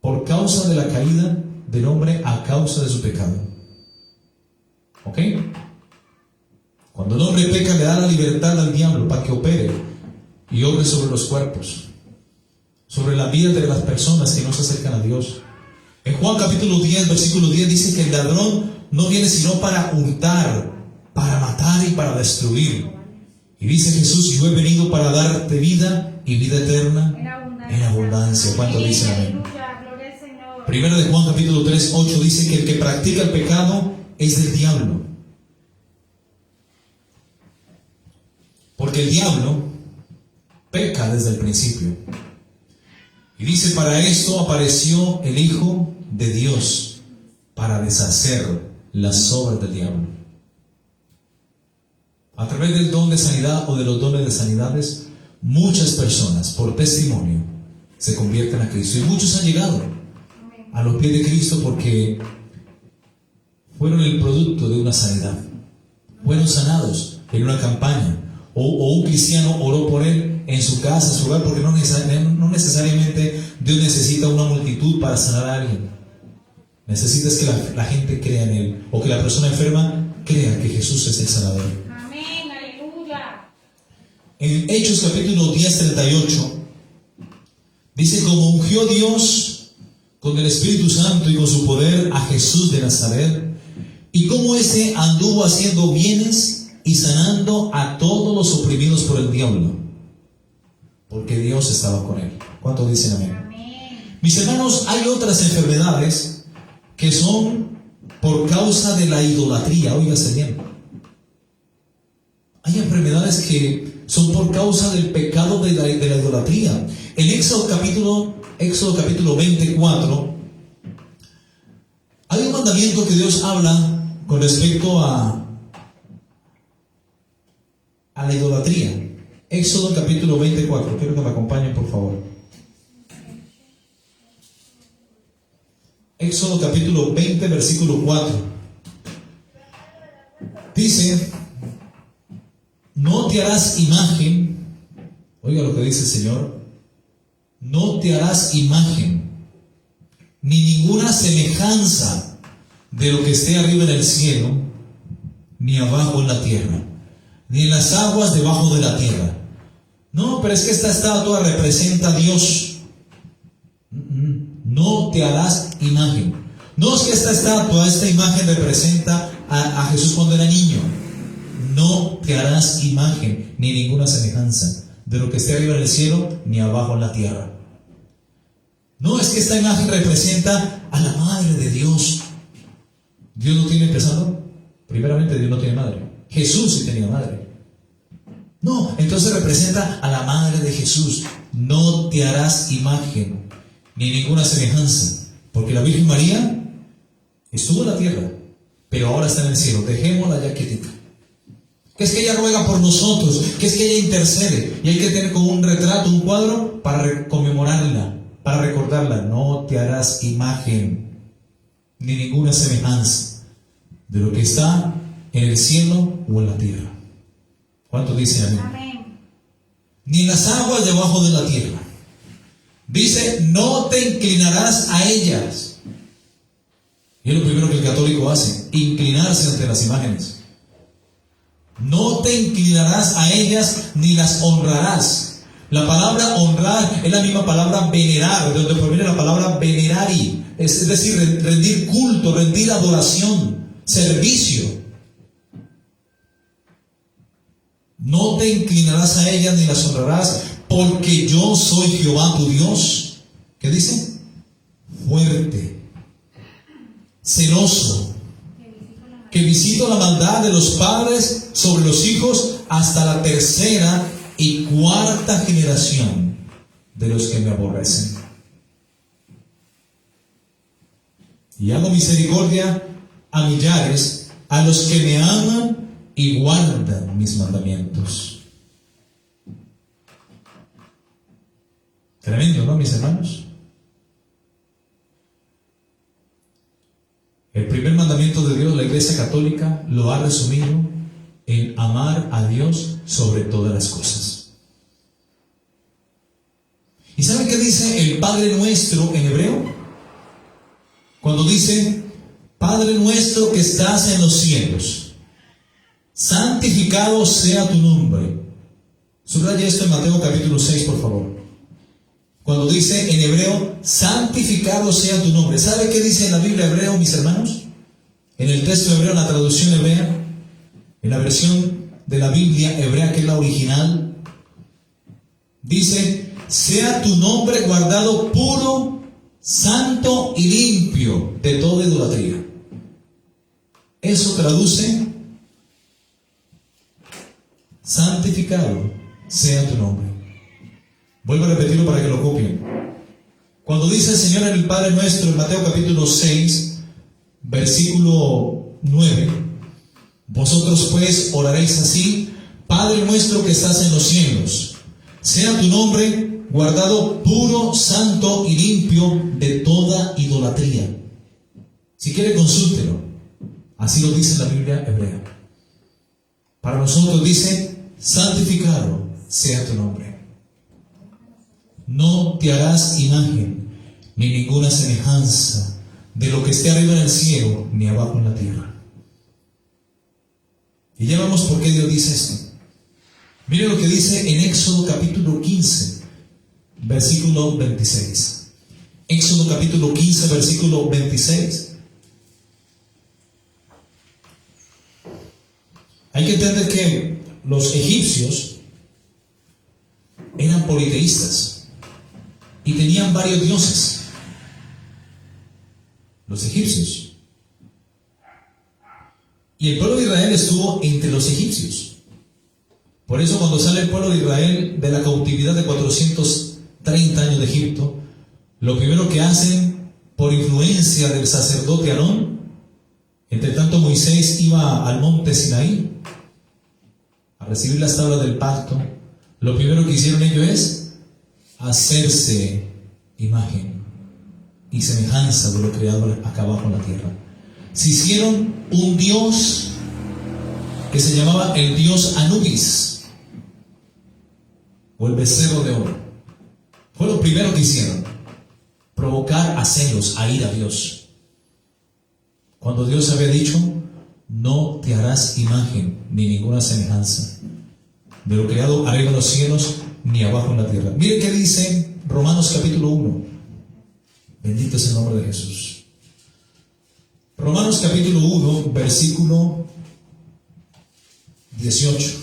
por causa de la caída del hombre a causa de su pecado. ¿Ok? Cuando el hombre peca, le da la libertad al diablo para que opere y obre sobre los cuerpos, sobre la vida de las personas que no se acercan a Dios. En Juan capítulo 10, versículo 10 dice que el ladrón no viene sino para hurtar, para matar y para destruir. Y dice Jesús: yo he venido para darte vida y vida eterna en abundancia. ¿Cuánto dicen amén? Primero de Juan capítulo 3, 8 dice que el que practica el pecado es del diablo. Porque el diablo peca desde el principio. Y dice: para esto apareció el Hijo de Dios, para deshacer las obras del diablo. A través del don de sanidad o de los dones de sanidades, muchas personas, por testimonio, se convierten a Cristo. Y muchos han llegado a los pies de Cristo porque fueron el producto de una sanidad. Fueron sanados en una campaña. O un cristiano oró por él en su casa, en su hogar, porque no necesariamente Dios necesita una multitud para sanar a alguien. Necesitas que la gente crea en él, o que la persona enferma crea que Jesús es el sanador. Amén, aleluya. En Hechos capítulo 10, 38, dice: como ungió Dios con el Espíritu Santo y con su poder a Jesús de Nazaret, y como éste anduvo haciendo bienes y sanando a todos los oprimidos por el diablo, porque Dios estaba con él. ¿Cuántos dicen amén? Amén. Mis hermanos, hay otras enfermedades que son por causa de la idolatría. Óigase bien. Hay enfermedades que son por causa del pecado de la idolatría. En Éxodo capítulo 24, hay un mandamiento que Dios habla con respecto a la idolatría. Éxodo capítulo 24. Quiero que me acompañen, por favor. Éxodo capítulo 20, versículo 4. Dice: no te harás imagen. Oiga lo que dice el Señor. No te harás imagen ni ninguna semejanza de lo que esté arriba en el cielo, ni abajo en la tierra, ni en las aguas debajo de la tierra. No, pero es que esta estatua representa a Dios. No te harás imagen. No es que esta imagen representa a Jesús cuando era niño. No te harás imagen ni ninguna semejanza de lo que esté arriba en el cielo, ni abajo en la tierra. No, es que esta imagen representa a la madre de Dios. Dios no tiene, empezando, primeramente Dios no tiene madre. Jesús sí tenía madre. No, entonces representa a la madre de Jesús. No te harás imagen ni ninguna semejanza, porque la Virgen María estuvo en la tierra, pero ahora está en el cielo. Dejémosla ya quietita. Que es que ella ruega por nosotros, que es que ella intercede, y hay que tener como un retrato, un cuadro para conmemorarla, para recordarla. No te harás imagen ni ninguna semejanza de lo que está en el cielo o en la tierra. ¿Cuántos dicen amén? Amén. Ni en las aguas debajo de la tierra. Dice: no te inclinarás a ellas. Y es lo primero que el católico hace: inclinarse ante las imágenes. No te inclinarás a ellas ni las honrarás. La palabra honrar es la misma palabra venerar, de donde proviene la palabra venerari, es decir, rendir culto, rendir adoración, servicio. No te inclinarás a ellas ni las honrarás, porque yo soy Jehová tu Dios. ¿Qué dice? Fuerte, celoso, que visito la maldad de los padres sobre los hijos hasta la tercera y cuarta generación de los que me aborrecen. Y hago misericordia a millares, a los que me aman y guardan mis mandamientos. Tremendo, ¿no, mis hermanos? El primer mandamiento de Dios, la Iglesia Católica lo ha resumido en amar a Dios sobre todas las cosas. ¿Y saben qué dice el Padre Nuestro en hebreo? Cuando dice: Padre nuestro que estás en los cielos, santificado sea tu nombre. Subraya esto en Mateo capítulo 6, por favor. Cuando dice en hebreo: santificado sea tu nombre. ¿Sabe qué dice en la Biblia hebreo, mis hermanos? En el texto hebreo, en la traducción hebrea, en la versión de la Biblia hebrea que es la original, dice: sea tu nombre guardado puro, santo y limpio de toda idolatría. Eso traduce: santificado sea tu nombre. Vuelvo a repetirlo para que lo copien. Cuando dice el Señor en el Padre Nuestro, en Mateo capítulo 6, versículo 9, Vosotros pues oraréis así: Padre nuestro que estás en los cielos, sea tu nombre guardado puro, santo y limpio de toda idolatría. Si quiere, consúltelo. Así lo dice la Biblia hebrea. Para nosotros dice: santificado sea tu nombre. No te harás imagen ni ninguna semejanza de lo que esté arriba en el cielo ni abajo en la tierra. Y ya vemos por qué Dios dice esto. Mire lo que dice en Éxodo capítulo 15, versículo 26. Éxodo capítulo 15, versículo 26. Hay que entender que los egipcios eran politeístas y tenían varios dioses. Los egipcios. Y el pueblo de Israel estuvo entre los egipcios. Por eso cuando sale el pueblo de Israel de la cautividad de 430 años de Egipto, lo primero que hacen, por influencia del sacerdote Aarón, entre tanto Moisés iba al monte Sinaí a recibir las tablas del pacto, lo primero que hicieron ellos es hacerse imagen y semejanza de lo creado acá abajo en la tierra. Se hicieron un dios que se llamaba el dios Anubis, o el becerro de oro. Fue lo primero que hicieron, provocar a celos, a ir a Dios. Cuando Dios había dicho: no te harás imagen ni ninguna semejanza de lo creado arriba en los cielos ni abajo en la tierra. Mire qué dice Romanos capítulo 1. Bendito es el nombre de Jesús. Romanos capítulo 1, versículo 18.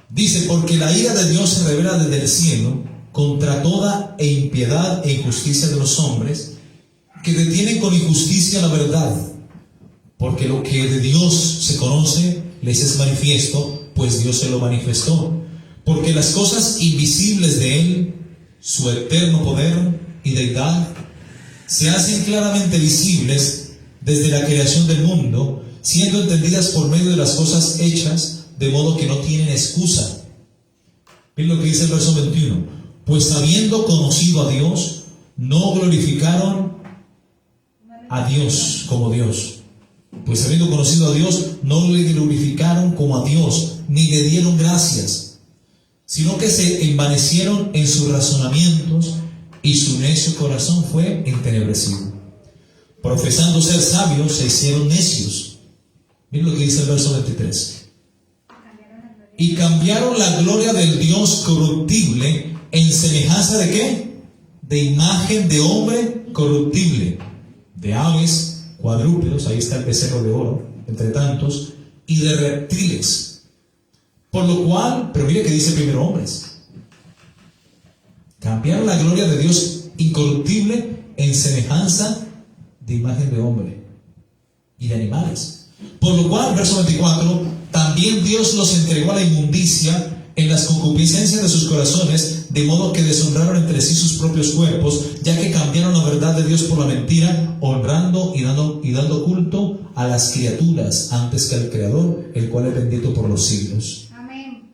Dice: porque la ira de Dios se revela desde el cielo contra toda impiedad e injusticia de los hombres, que detienen con injusticia la verdad, porque lo que de Dios se conoce les es manifiesto, pues Dios se lo manifestó. Porque las cosas invisibles de Él, su eterno poder y deidad, se hacen claramente visibles desde la creación del mundo, siendo entendidas por medio de las cosas hechas, de modo que no tienen excusa. Miren lo que dice el verso 21. Pues habiendo conocido a Dios, no glorificaron a Dios como Dios. Pues habiendo conocido a Dios, no le glorificaron como a Dios, ni le dieron gracias, sino que se envanecieron en sus razonamientos, y su necio corazón fue entenebrecido. Profesando ser sabios, se hicieron necios. Miren lo que dice el verso 23. Y cambiaron la gloria del Dios corruptible en semejanza de ¿qué? De imagen de hombre corruptible, de aves, cuadrúpedos, ahí está el becerro de oro, entre tantos, y de reptiles. Por lo cual, pero mire que dice primero hombres. Cambiaron la gloria de Dios incorruptible en semejanza de imagen de hombre y de animales. Por lo cual, verso 24, también Dios los entregó a la inmundicia en las concupiscencias de sus corazones, de modo que deshonraron entre sí sus propios cuerpos, ya que cambiaron la verdad de Dios por la mentira, honrando y dando culto a las criaturas antes que al Creador, el cual es bendito por los siglos. Amén.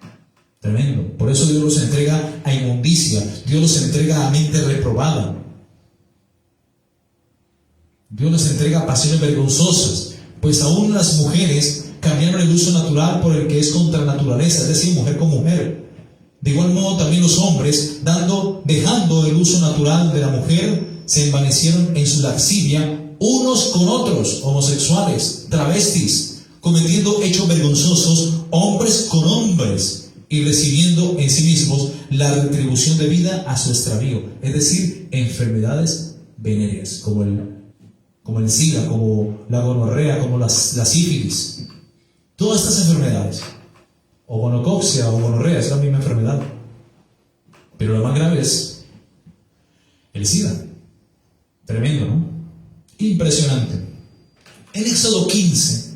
Tremendo. Por eso Dios los entrega a inmundicia, Dios los entrega a mente reprobada, Dios los entrega a pasiones vergonzosas, pues aún las mujeres cambiaron el uso natural por el que es contra naturaleza, es decir, mujer con mujer. De igual modo también los hombres, dejando el uso natural de la mujer, se envanecieron en su lascivia unos con otros, homosexuales, travestis, cometiendo hechos vergonzosos, hombres con hombres, y recibiendo en sí mismos la retribución debida a su extravío, es decir, enfermedades venéreas, como el SIDA, como la gonorrea, como la sífilis. Todas estas enfermedades, o gonocoxia o gonorrea, es la misma enfermedad, pero la más grave es el SIDA. Tremendo, ¿no? Impresionante. En Éxodo 15,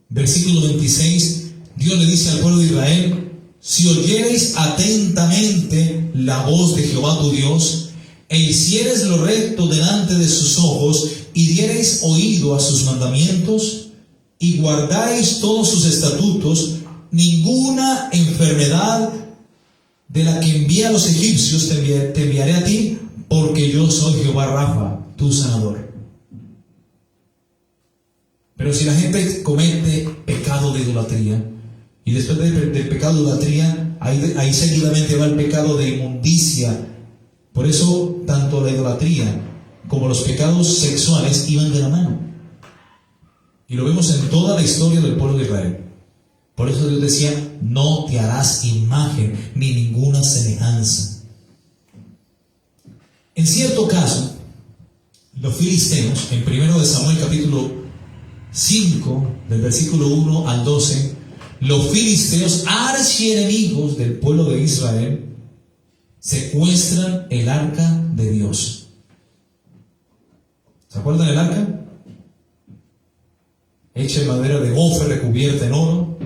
versículo 26, Dios le dice al pueblo de Israel: si oyereis atentamente la voz de Jehová tu Dios, e hiciereis lo recto delante de sus ojos, y diereis oído a sus mandamientos, y guardáis todos sus estatutos, ninguna enfermedad de la que envié a los egipcios te enviaré a ti, porque yo soy Jehová Rafa, tu sanador. Pero si la gente comete pecado de idolatría, y después del pecado de idolatría, ahí seguidamente va el pecado de inmundicia. Por eso, tanto la idolatría como los pecados sexuales iban de la mano. Y lo vemos en toda la historia del pueblo de Israel. Por eso Dios decía, no te harás imagen ni ninguna semejanza. En cierto caso, los filisteos, en 1 Samuel capítulo 5, del versículo 1 al 12, los filisteos, archienemigos del pueblo de Israel, secuestran el arca de Dios. ¿Se acuerdan del arca? Hecha en madera de gofer, recubierta en oro.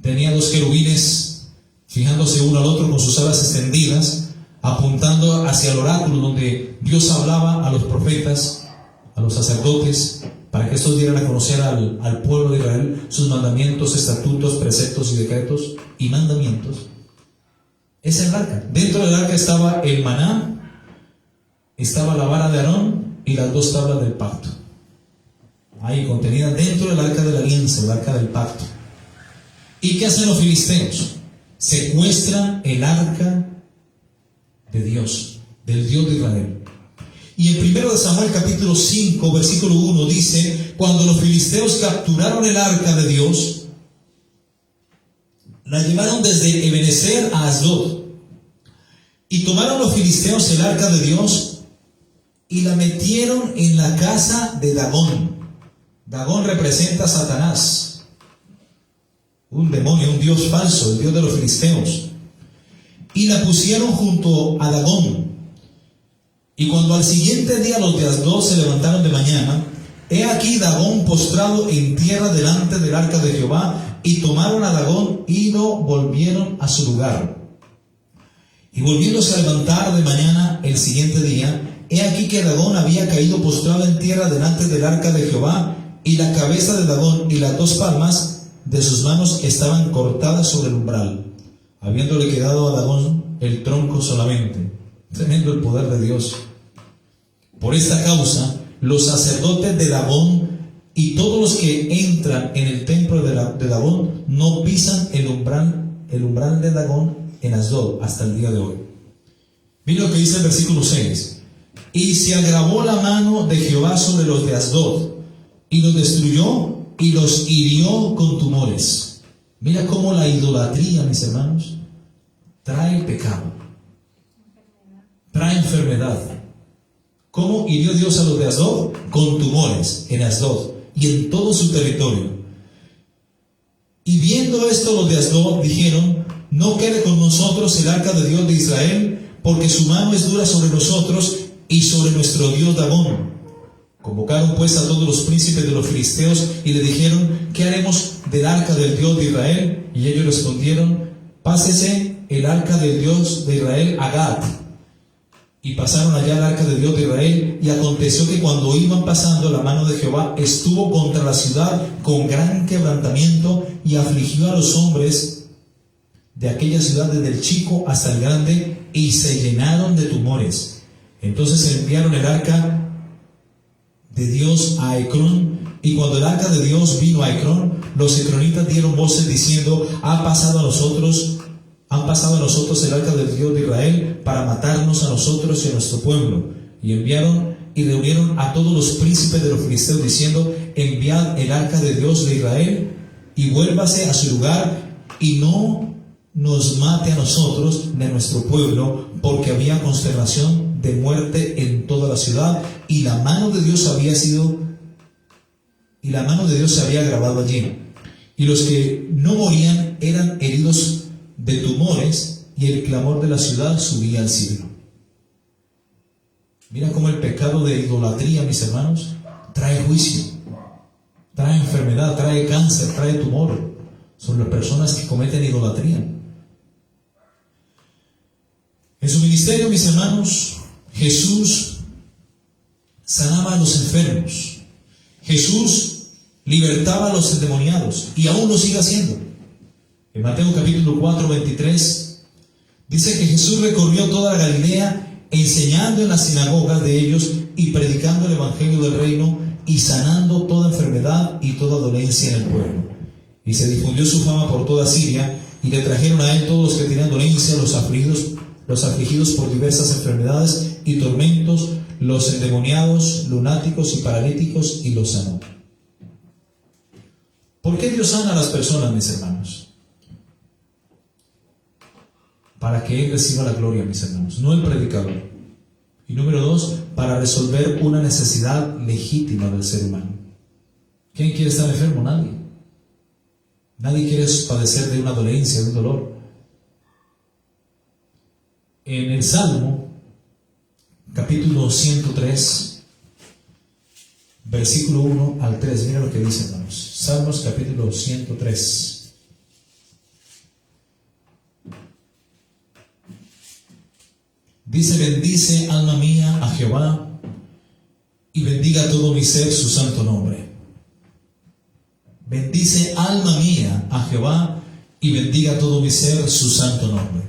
Tenía 2 querubines fijándose uno al otro con sus alas extendidas, apuntando hacia el oráculo donde Dios hablaba a los profetas, a los sacerdotes, para que estos dieran a conocer al pueblo de Israel sus mandamientos, estatutos, preceptos y decretos y mandamientos. Es el arca. Dentro del arca estaba el maná, estaba la vara de Aarón y las 2 tablas del pacto. Ahí contenida dentro del arca de la alianza, el arca del pacto. ¿Y qué hacen los filisteos? Secuestran el arca de Dios, del Dios de Israel. Y en 1 Samuel capítulo 5, versículo 1 dice, cuando los filisteos capturaron el arca de Dios, la llevaron desde Ebenezer a Asdod. Y tomaron los filisteos el arca de Dios y la metieron en la casa de Dagón. Dagón representa a Satanás, un demonio, un dios falso, el dios de los filisteos. Y la pusieron junto a Dagón. Y cuando al siguiente día los de Asdod se levantaron de mañana, he aquí Dagón postrado en tierra delante del arca de Jehová, y tomaron a Dagón y lo volvieron a su lugar. Y volviéndose a levantar de mañana el siguiente día, he aquí que Dagón había caído postrado en tierra delante del arca de Jehová, y la cabeza de Dagón y las 2 palmas de sus manos estaban cortadas sobre el umbral, habiéndole quedado a Dagón el tronco solamente. Tremendo el poder de Dios. Por esta causa, los sacerdotes de Dagón y todos los que entran en el templo de Dagón no pisan el umbral de Dagón en Asdod hasta el día de hoy. Mira lo que dice el versículo 6. Y se agravó la mano de Jehová sobre los de Asdod, y los destruyó y los hirió con tumores. Mira cómo la idolatría, mis hermanos, trae pecado, trae enfermedad. ¿Cómo hirió Dios a los de Asdod? Con tumores en Asdod y en todo su territorio. Y viendo esto los de Asdod dijeron, no quede con nosotros el arca de Dios de Israel, porque su mano es dura sobre nosotros y sobre nuestro Dios Dagón. Convocaron pues a todos los príncipes de los filisteos y le dijeron, ¿qué haremos del arca del Dios de Israel? Y ellos respondieron, pásese el arca del Dios de Israel a Gat. Y pasaron allá el arca de Dios de Israel, y aconteció que cuando iban pasando, la mano de Jehová estuvo contra la ciudad con gran quebrantamiento, y afligió a los hombres de aquella ciudad desde el chico hasta el grande, y se llenaron de tumores. Entonces enviaron el arca de Dios a Ecrón, y cuando el arca de Dios vino a Ecrón, los ecronitas dieron voces diciendo, han pasado a nosotros el arca del Dios de Israel para matarnos a nosotros y a nuestro pueblo. Y enviaron y reunieron a todos los príncipes de los filisteos diciendo, enviad el arca de Dios de Israel y vuélvase a su lugar, y no nos mate a nosotros ni a nuestro pueblo, porque había consternación de muerte en toda la ciudad, y la mano de Dios se había agravado allí. Y los que no morían eran heridos de tumores, y el clamor de la ciudad subía al cielo. Mira cómo el pecado de idolatría, mis hermanos, trae juicio, trae enfermedad, trae cáncer, trae tumor. Son las personas que cometen idolatría. En su ministerio, mis hermanos, Jesús sanaba a los enfermos. Jesús libertaba a los endemoniados y aún lo sigue haciendo. En Mateo capítulo 4, 23, dice que Jesús recorrió toda la Galilea, enseñando en las sinagogas de ellos y predicando el evangelio del reino y sanando toda enfermedad y toda dolencia en el pueblo. Y se difundió su fama por toda Siria, y le trajeron a él todos los que tenían dolencia, los afligidos por diversas enfermedades y tormentos, los endemoniados, lunáticos y paralíticos, y los sanó. ¿Por qué Dios sana a las personas, mis hermanos? Para que Él reciba la gloria, mis hermanos, no el predicador. Y número 2, para resolver una necesidad legítima del ser humano. ¿Quién quiere estar enfermo? Nadie. Nadie quiere padecer de una dolencia, de un dolor. En el Salmo, capítulo 103, versículo 1 al 3, mira lo que dice, hermanos. Salmos, capítulo 103. Dice: bendice, alma mía, a Jehová, y bendiga todo mi ser su santo nombre. Bendice, alma mía, a Jehová, y bendiga todo mi ser su santo nombre.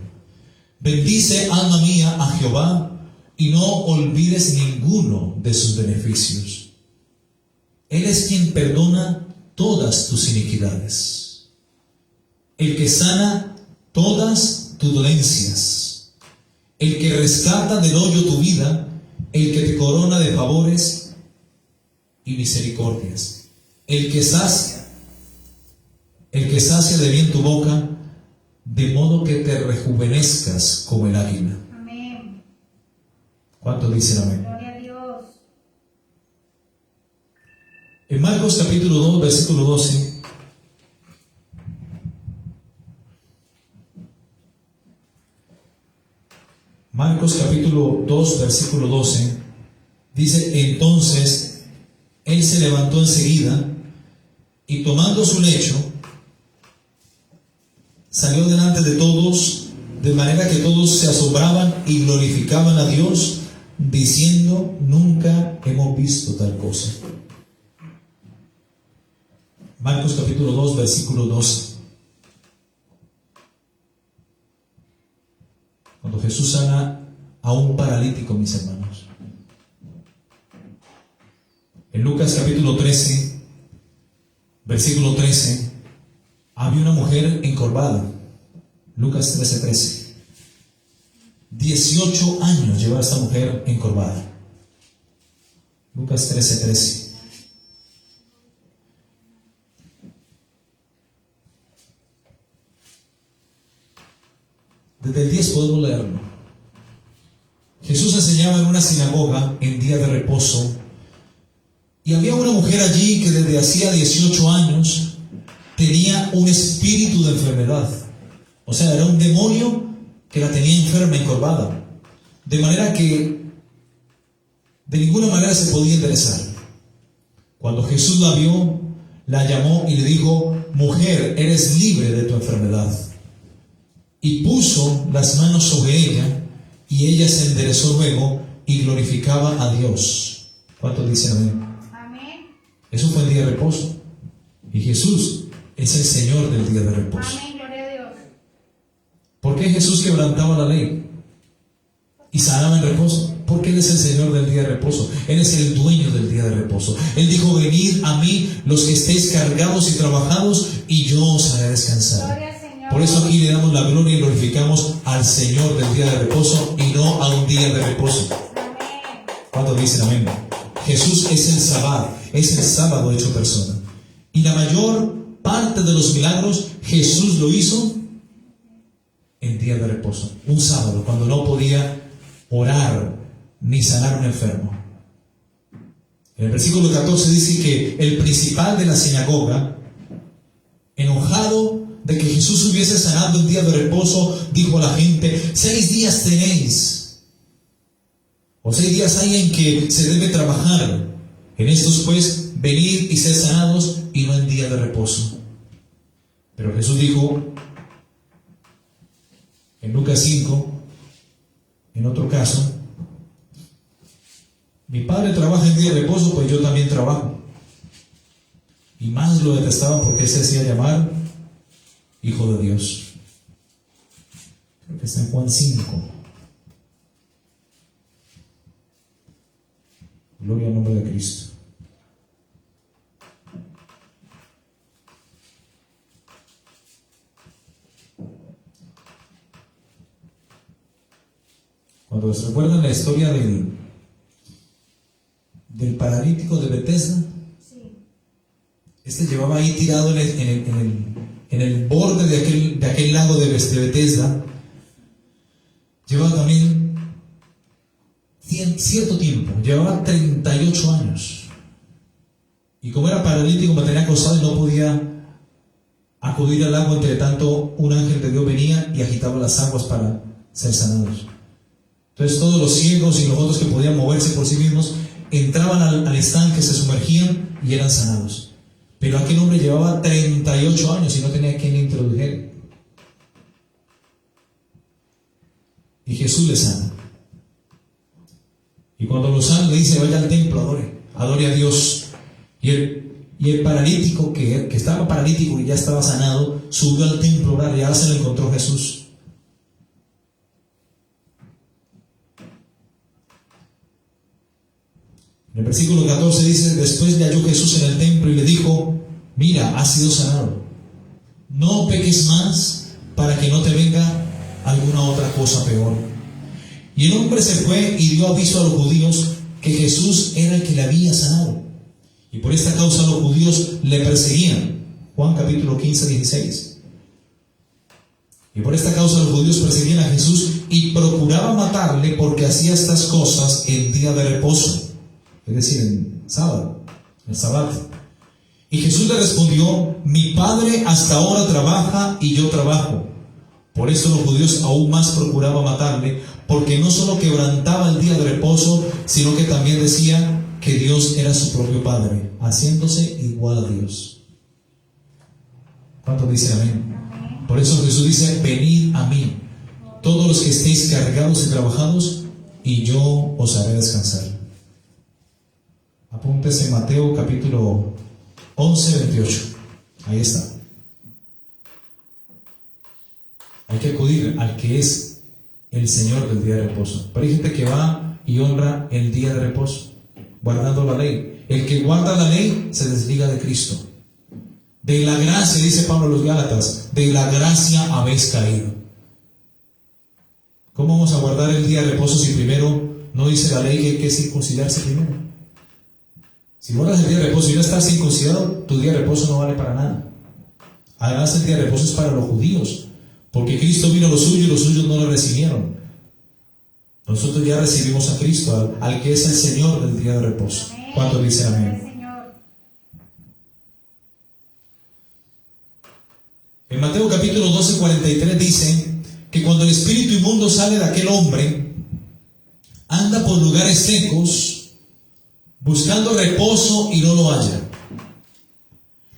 Bendice, alma mía, a Jehová, y no olvides ninguno de sus beneficios. Él es quien perdona todas tus iniquidades, el que sana todas tus dolencias, el que rescata del hoyo tu vida, el que te corona de favores y misericordias, el que sacia de bien tu boca, de modo que te rejuvenezcas como el águila. Amén. ¿Cuántos dicen amén? Gloria a Dios. En Marcos capítulo 2, versículo 12, Marcos capítulo 2, versículo 12, dice: entonces él se levantó enseguida y tomando su lecho, salió delante de todos, de manera que todos se asombraban y glorificaban a Dios, diciendo: nunca hemos visto tal cosa. Marcos capítulo 2, versículo 12. Cuando Jesús sana a un paralítico, mis hermanos. En Lucas capítulo 13, versículo 13, había una mujer encorvada. Lucas 13, 13. 18 años llevaba esta mujer encorvada. Lucas 13, 13. Desde el 10 podemos leerlo. Jesús enseñaba en una sinagoga en día de reposo, y había una mujer allí que desde hacía 18 años tenía un espíritu de enfermedad. O sea, era un demonio que la tenía enferma, encorvada, de manera que de ninguna manera se podía enderezar. Cuando Jesús la vio, la llamó y le dijo: mujer, eres libre de tu enfermedad. Y puso las manos sobre ella, y ella se enderezó luego y glorificaba a Dios. ¿Cuántos dicen amén? Amén. Eso fue el día de reposo. Y Jesús es el Señor del día de reposo. Amén. Gloria a Dios. ¿Por qué Jesús quebrantaba la ley y sanaba en reposo? Porque Él es el Señor del día de reposo. Él es el dueño del día de reposo. Él dijo: venid a mí los que estéis cargados y trabajados, y yo os haré descansar. Gloria al Señor. Por eso aquí le damos la gloria y glorificamos al Señor del día de reposo y no a un día de reposo. Amén. ¿Cuántos dicen amén? Jesús es el sábado, es el sábado hecho persona. Y la mayor parte de los milagros Jesús lo hizo en día de reposo, un sábado, cuando no podía orar ni sanar a un enfermo. En el versículo 14 dice que el principal de la sinagoga, enojado de que Jesús hubiese sanado en día de reposo, dijo a la gente: 6 días tenéis, o 6 días hay en que se debe trabajar. En estos pues venid y sed sanados, y no en día de reposo. Pero Jesús dijo en Lucas 5, en otro caso, Mi padre trabaja en día de reposo, pues yo también trabajo. Y más lo detestaba porque se hacía llamar Hijo de Dios. Creo que está en Juan 5. Gloria al nombre de Cristo. Cuando se recuerdan la historia del paralítico de Betesda, Sí. este llevaba ahí tirado en el borde de aquel lago de Betesda, llevaba también cierto tiempo, llevaba 38 años. Y como era paralítico, me tenía acosado y no podía acudir al lago. Entre tanto, un ángel de Dios venía y agitaba las aguas para ser sanados. Entonces todos los ciegos y los otros que podían moverse por sí mismos entraban al estanque, se sumergían y eran sanados. Pero aquel hombre llevaba 38 años y no tenía quien le introdujera. Y Jesús le sana. Y cuando lo sana le dice: vaya al templo, adore a Dios. Y el paralítico que estaba paralítico y ya estaba sanado, subió al templo a orar, y ahora se lo encontró Jesús. En el versículo 14 dice: después le halló Jesús en el templo y le dijo: mira, has sido sanado, no peques más para que no te venga alguna otra cosa peor. Y el hombre se fue y dio aviso a los judíos que Jesús era el que le había sanado. Y por esta causa los judíos le perseguían. Juan capítulo 15, 16. Y por esta causa los judíos perseguían a Jesús y procuraban matarle porque hacía estas cosas en día de reposo. Es decir, en sábado, el sábado. Y Jesús le respondió: mi Padre hasta ahora trabaja y yo trabajo. Por eso los judíos aún más procuraban matarle, porque no solo quebrantaba el día de reposo, sino que también decía que Dios era su propio Padre, haciéndose igual a Dios. ¿Cuántos dicen amén? Por eso Jesús dice: venid a mí, todos los que estéis cargados y trabajados, y yo os haré descansar. Apúntese en Mateo capítulo 11, 28. Ahí está. Hay que acudir al que es el Señor del día de reposo. Pero hay gente que va y honra el día de reposo, guardando la ley. El que guarda la ley se desliga de Cristo. De la gracia, dice Pablo a los Gálatas, de la gracia habéis caído. ¿Cómo vamos a guardar el día de reposo si primero no dice la ley que hay que circuncidarse primero? Si guardas el día de reposo y no estás circuncidado, tu día de reposo no vale para nada. Además, el día de reposo es para los judíos, porque Cristo vino a los suyos y los suyos no lo recibieron. Nosotros ya recibimos a Cristo, al que es el Señor del día de reposo. ¿Cuántos dicen amén? En Mateo capítulo 12, 43 dice que cuando el espíritu inmundo sale de aquel hombre, anda por lugares secos, buscando reposo y no lo halla.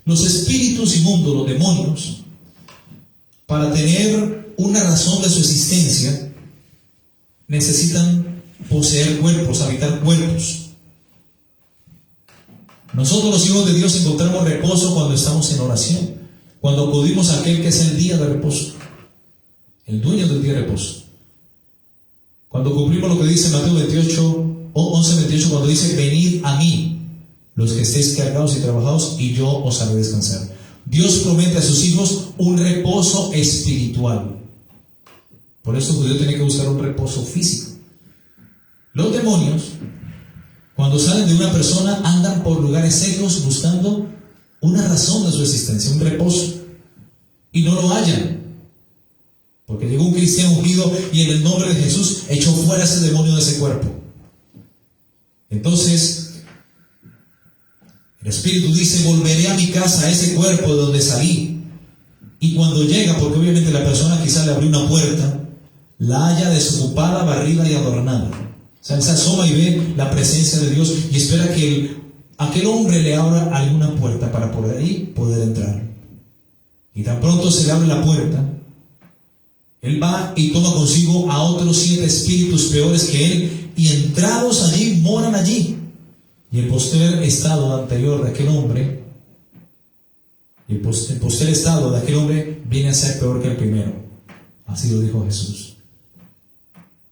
Los espíritus inmundos, los demonios, para tener una razón de su existencia, necesitan poseer cuerpos, habitar cuerpos. Nosotros los hijos de Dios encontramos reposo cuando estamos en oración, cuando acudimos a aquel que es el día de reposo, el dueño del día de reposo. Cuando cumplimos lo que dice Mateo 11, 28, cuando dice: venid a mí, los que estéis cargados y trabajados, y yo os haré descansar. Dios promete a sus hijos un reposo espiritual. Por eso el judío tiene que buscar un reposo físico. Los demonios, cuando salen de una persona, andan por lugares secos buscando una razón de su existencia, un reposo, y no lo hallan. Porque llegó un cristiano ungido y en el nombre de Jesús echó fuera ese demonio de ese cuerpo. Entonces el Espíritu dice: volveré a mi casa, a ese cuerpo de donde salí. Y cuando llega, porque obviamente la persona quizá le abrió una puerta, la halla desocupada, barrida y adornada. O sea, él se asoma y ve la presencia de Dios y espera que aquel hombre le abra alguna puerta para por ahí poder entrar. Y tan pronto se le abre la puerta, él va y toma consigo a otros 7 espíritus peores que él, y entrados allí moran allí. Y el postrer estado anterior de aquel hombre, el postrer estado de aquel hombre viene a ser peor que el primero. Así lo dijo Jesús.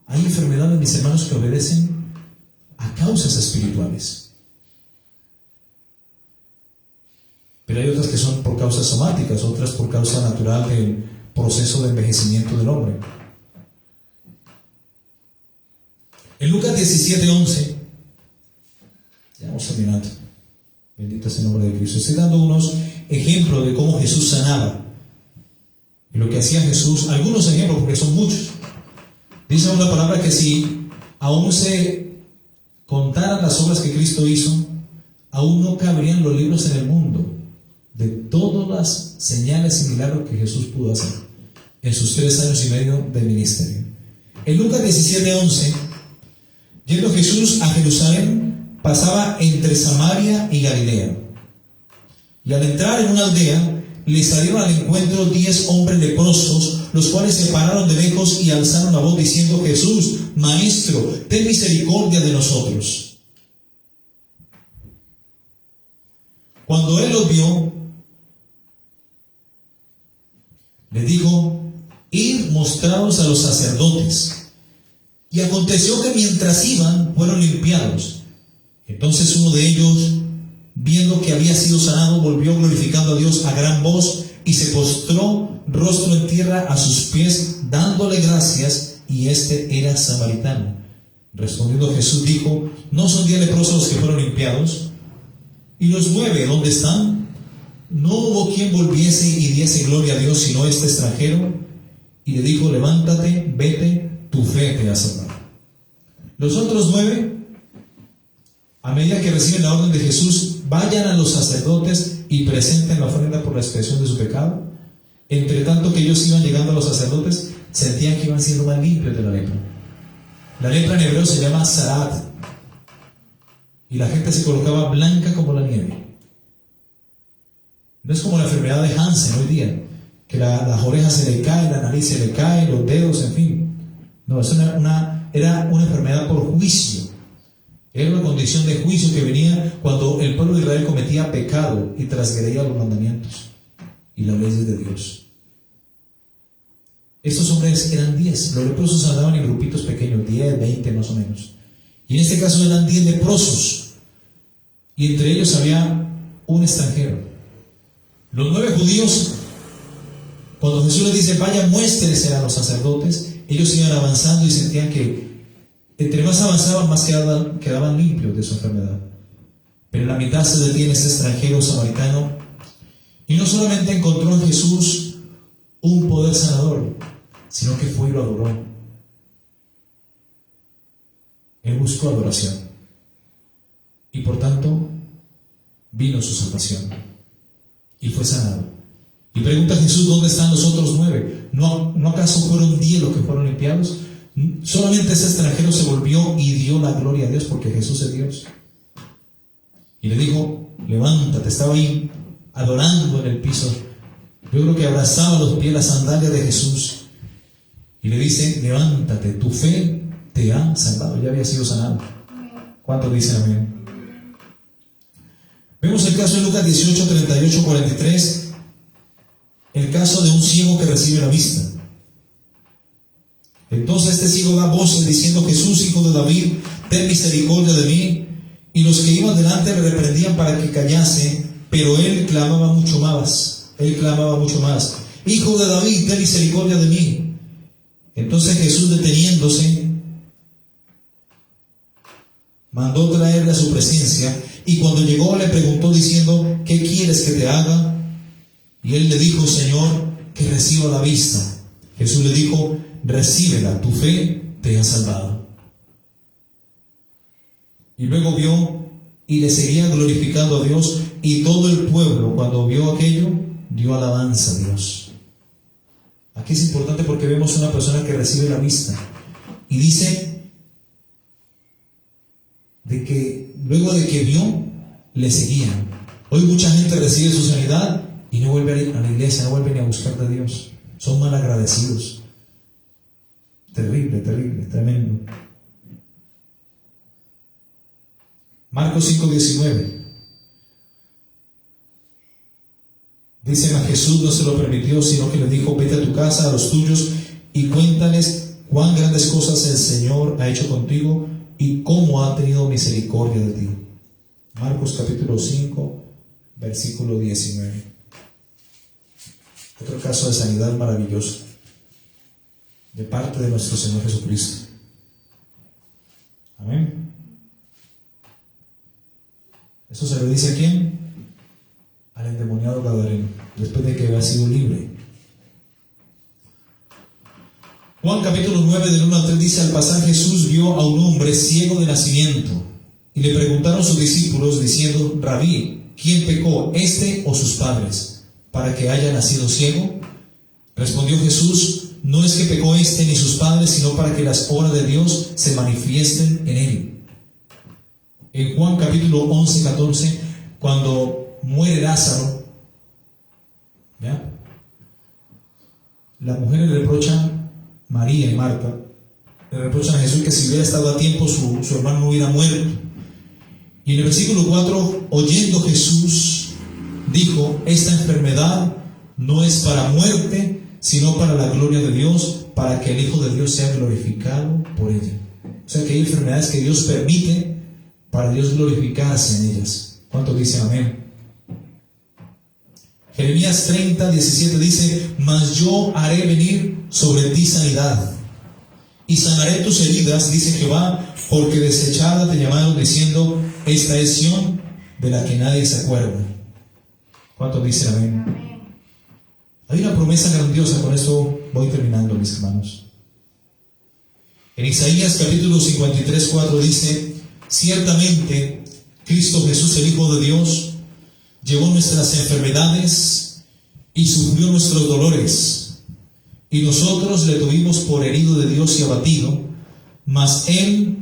Hay enfermedades, mis hermanos, que obedecen a causas espirituales. Pero hay otras que son por causas somáticas, otras por causa natural del proceso de envejecimiento del hombre. En Lucas 17:11, ya vamos terminando. Bendito es el nombre de Cristo. Estoy dando unos ejemplos de cómo Jesús sanaba. Y lo que hacía Jesús, algunos ejemplos, porque son muchos. Dice una palabra que si aún se contaran las obras que Cristo hizo, aún no cabrían los libros en el mundo de todas las señales y milagros que Jesús pudo hacer en sus 3 años y medio de ministerio. En Lucas 17:11, yendo Jesús a Jerusalén, pasaba entre Samaria y Galilea. Y al entrar en una aldea, le salieron al encuentro 10 hombres leprosos, los cuales se pararon de lejos y alzaron la voz diciendo: Jesús, Maestro, ten misericordia de nosotros. Cuando él los vio, le dijo: id, mostraos a los sacerdotes. Y aconteció que mientras iban, fueron limpiados. Entonces uno de ellos, viendo que había sido sanado, volvió glorificando a Dios a gran voz y se postró rostro en tierra a sus pies, dándole gracias, y este era samaritano. Respondiendo Jesús dijo: ¿no son 10 leprosos los que fueron limpiados? ¿Y los 9 dónde están? No hubo quien volviese y diese gloria a Dios, sino este extranjero. Y le dijo: levántate, vete, tu fe te ha salvado. Los otros 9, a medida que reciben la orden de Jesús, vayan a los sacerdotes y presenten la ofrenda por la expiación de su pecado. Entre tanto que ellos iban llegando a los sacerdotes, sentían que iban siendo más limpios de la lepra. La lepra en hebreo se llama sarat, y la gente se colocaba blanca como la nieve. No es como la enfermedad de Hansen hoy día, que las orejas se le caen, la nariz se le cae, los dedos, en fin. No, era una enfermedad por juicio. Era una condición de juicio que venía cuando el pueblo de Israel cometía pecado y transgredía los mandamientos y las leyes de Dios. Estos hombres eran 10. Los leprosos andaban en grupitos pequeños, 10, 20 más o menos. Y en este caso eran 10 leprosos. Y entre ellos había un extranjero. Los 9 judíos, cuando Jesús les dice: vaya, muéstrese a los sacerdotes, ellos iban avanzando y sentían que entre más avanzaban, más quedaban limpios de su enfermedad. Pero en la mitad se detiene ese extranjero samaritano, y no solamente encontró en Jesús un poder sanador, sino que fue y lo adoró. Él buscó adoración, y por tanto vino su salvación, y fue sanado. Y pregunta a Jesús: ¿dónde están los otros 9? ¿No acaso fueron 10 los que fueron limpiados? Solamente ese extranjero se volvió y dio la gloria a Dios, porque Jesús es Dios. Y le dijo: levántate. Estaba ahí adorando en el piso. Yo creo que abrazaba los pies, las sandalias de Jesús. Y le dice: levántate, tu fe te ha salvado. Ya había sido sanado. ¿Cuántos dicen amén? Vemos el caso de Lucas 18, 38, 43. El caso de un ciego que recibe la vista. Entonces este ciego da voces diciendo: Jesús, hijo de David, ten misericordia de mí. Y los que iban delante le reprendían para que callase, pero él clamaba mucho más. Hijo de David, ten misericordia de mí. Entonces Jesús, deteniéndose, mandó traerle a su presencia, y cuando llegó le preguntó diciendo: ¿qué quieres que te haga? Y él le dijo: Señor, que reciba la vista. Jesús le dijo: recíbela, tu fe te ha salvado. Y luego vio y le seguía glorificando a Dios, y todo el pueblo, cuando vio aquello, dio alabanza a Dios. Aquí es importante porque vemos una persona que recibe la vista, y dice de que luego de que vio, le seguían. Hoy mucha gente recibe su sanidad y no vuelve a la iglesia, no vuelve ni a buscar de Dios. Son mal agradecidos. Terrible, tremendo. Marcos 5:19. Dice, mas Jesús no se lo permitió, sino que le dijo, vete a tu casa, a los tuyos, y cuéntales cuán grandes cosas el Señor ha hecho contigo y cómo ha tenido misericordia de ti. Marcos capítulo 5, versículo 19. Otro caso de sanidad maravilloso de parte de nuestro Señor Jesucristo. Amén. Eso se lo dice a quién? Al endemoniado gadareno, después de que había sido libre. Juan capítulo 9 del 1 al 3 dice, al pasar Jesús vio a un hombre ciego de nacimiento, y le preguntaron sus discípulos diciendo, Rabí, ¿quién pecó, este o sus padres, para que haya nacido ciego? Respondió Jesús, no es que pecó este ni sus padres, sino para que las obras de Dios se manifiesten en él. En Juan capítulo 11, 14, cuando muere Lázaro, ¿ya? Las mujeres le reprochan, María y Marta, le reprochan a Jesús que si hubiera estado a tiempo su hermano no hubiera muerto. Y en el versículo 4, oyendo Jesús, dijo, esta enfermedad no es para muerte, sino para la gloria de Dios, para que el Hijo de Dios sea glorificado por ella. O sea que hay enfermedades que Dios permite para Dios glorificarse en ellas. ¿Cuántos dicen amén? Jeremías 30, 17 dice, mas yo haré venir sobre ti sanidad, y sanaré tus heridas, dice Jehová, porque desechada te llamaron diciendo, esta es Sión, de la que nadie se acuerda. ¿Cuántos dicen amén? Hay una promesa grandiosa, con esto voy terminando, mis hermanos. En Isaías capítulo 53, 4 dice, ciertamente Cristo Jesús, el Hijo de Dios, llevó nuestras enfermedades y sufrió nuestros dolores, y nosotros le tuvimos por herido de Dios y abatido, mas Él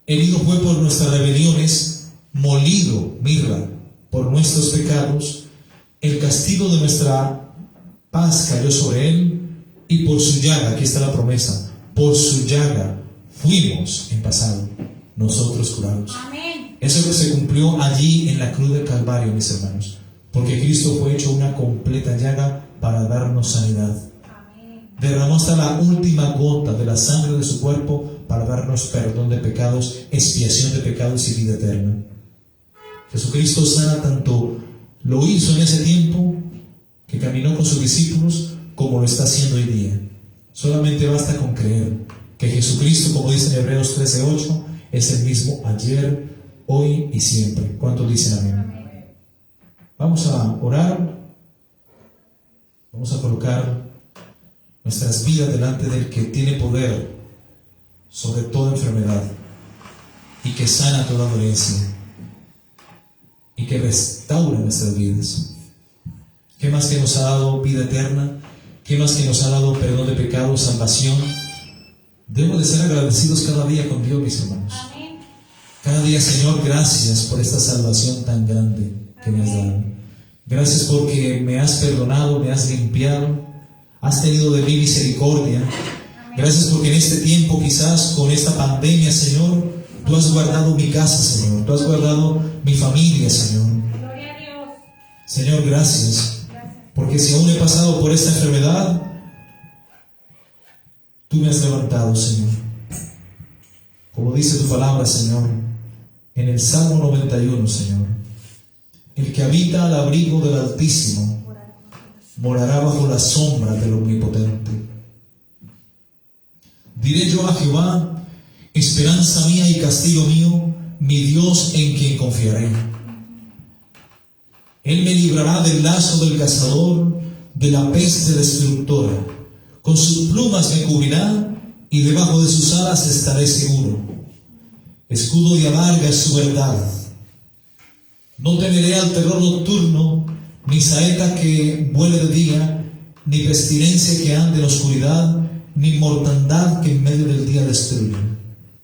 herido fue por nuestras rebeliones, molido, mirra, por nuestros pecados, el castigo de nuestra paz cayó sobre Él, y por su llaga, aquí está la promesa, por su llaga fuimos en pasado, nosotros curados. Amén. Eso que se cumplió allí en la cruz del Calvario, mis hermanos, porque Cristo fue hecho una completa llaga para darnos sanidad. Amén. Derramó hasta la última gota de la sangre de su cuerpo para darnos perdón de pecados, expiación de pecados y vida eterna. Jesucristo sana tanto, lo hizo en ese tiempo que caminó con sus discípulos, como lo está haciendo hoy día. Solamente basta con creer que Jesucristo, como dice en Hebreos 13:8, es el mismo ayer, hoy y siempre. ¿Cuántos dicen amén? Vamos a orar, vamos a colocar nuestras vidas delante del que tiene poder sobre toda enfermedad y que sana toda dolencia y que restaura nuestras vidas. ¿Qué más que nos ha dado vida eterna? ¿Qué más que nos ha dado perdón de pecados, salvación? Debemos de ser agradecidos cada día con Dios, mis hermanos. Amén. Cada día, Señor, gracias por esta salvación tan grande que me has dado. Gracias porque me has perdonado, me has limpiado, has tenido de mí misericordia. Gracias porque en este tiempo, quizás con esta pandemia, Señor, tú has guardado mi casa, Señor. Tú has guardado mi familia, Señor. Gloria a Dios. Señor, gracias. Gracias. Porque si aún he pasado por esta enfermedad, tú me has levantado, Señor. Como dice tu palabra, Señor, en el Salmo 91, Señor. El que habita al abrigo del Altísimo morará bajo la sombra del Omnipotente. Diré yo a Jehová, esperanza mía y castigo mío, mi Dios en quien confiaré. Él me librará del lazo del cazador, de la peste destructora. Con sus plumas me cubrirá, y debajo de sus alas estaré seguro. Escudo y adarga es su verdad. No temeré al terror nocturno, ni saeta que vuele de día, ni pestilencia que ande en oscuridad, ni mortandad que en medio del día destruya.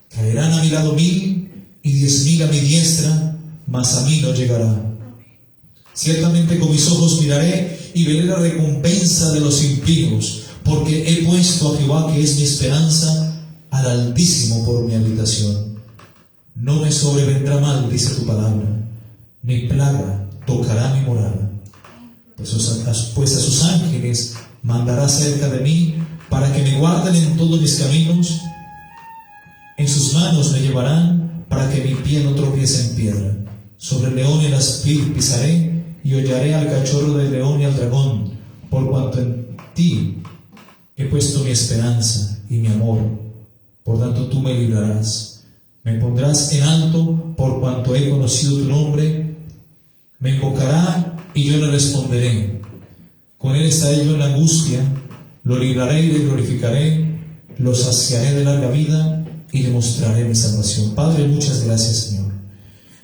Caerán a mi lado 1000 y 10.000 a mi diestra, mas a mí no llegará. Ciertamente con mis ojos miraré y veré la recompensa de los impíos, porque he puesto a Jehová, que es mi esperanza, al Altísimo por mi habitación. No me sobrevendrá mal, dice tu palabra, ni plaga tocará mi morada. Pues a sus ángeles mandará cerca de mí, para que me guarden en todos mis caminos. En sus manos me llevarán, para que mi pie no tropiece en piedra. Sobre el león y las pisaré, y hollaré al cachorro del león y al dragón, por cuanto en ti he puesto mi esperanza y mi amor. Por tanto tú me librarás. Me pondrás en alto, por cuanto he conocido tu nombre. Me invocará y yo le responderé. Con él estaré yo en la angustia, lo libraré y le glorificaré, lo saciaré de larga vida y le mostraré mi salvación. Padre, muchas gracias, Señor.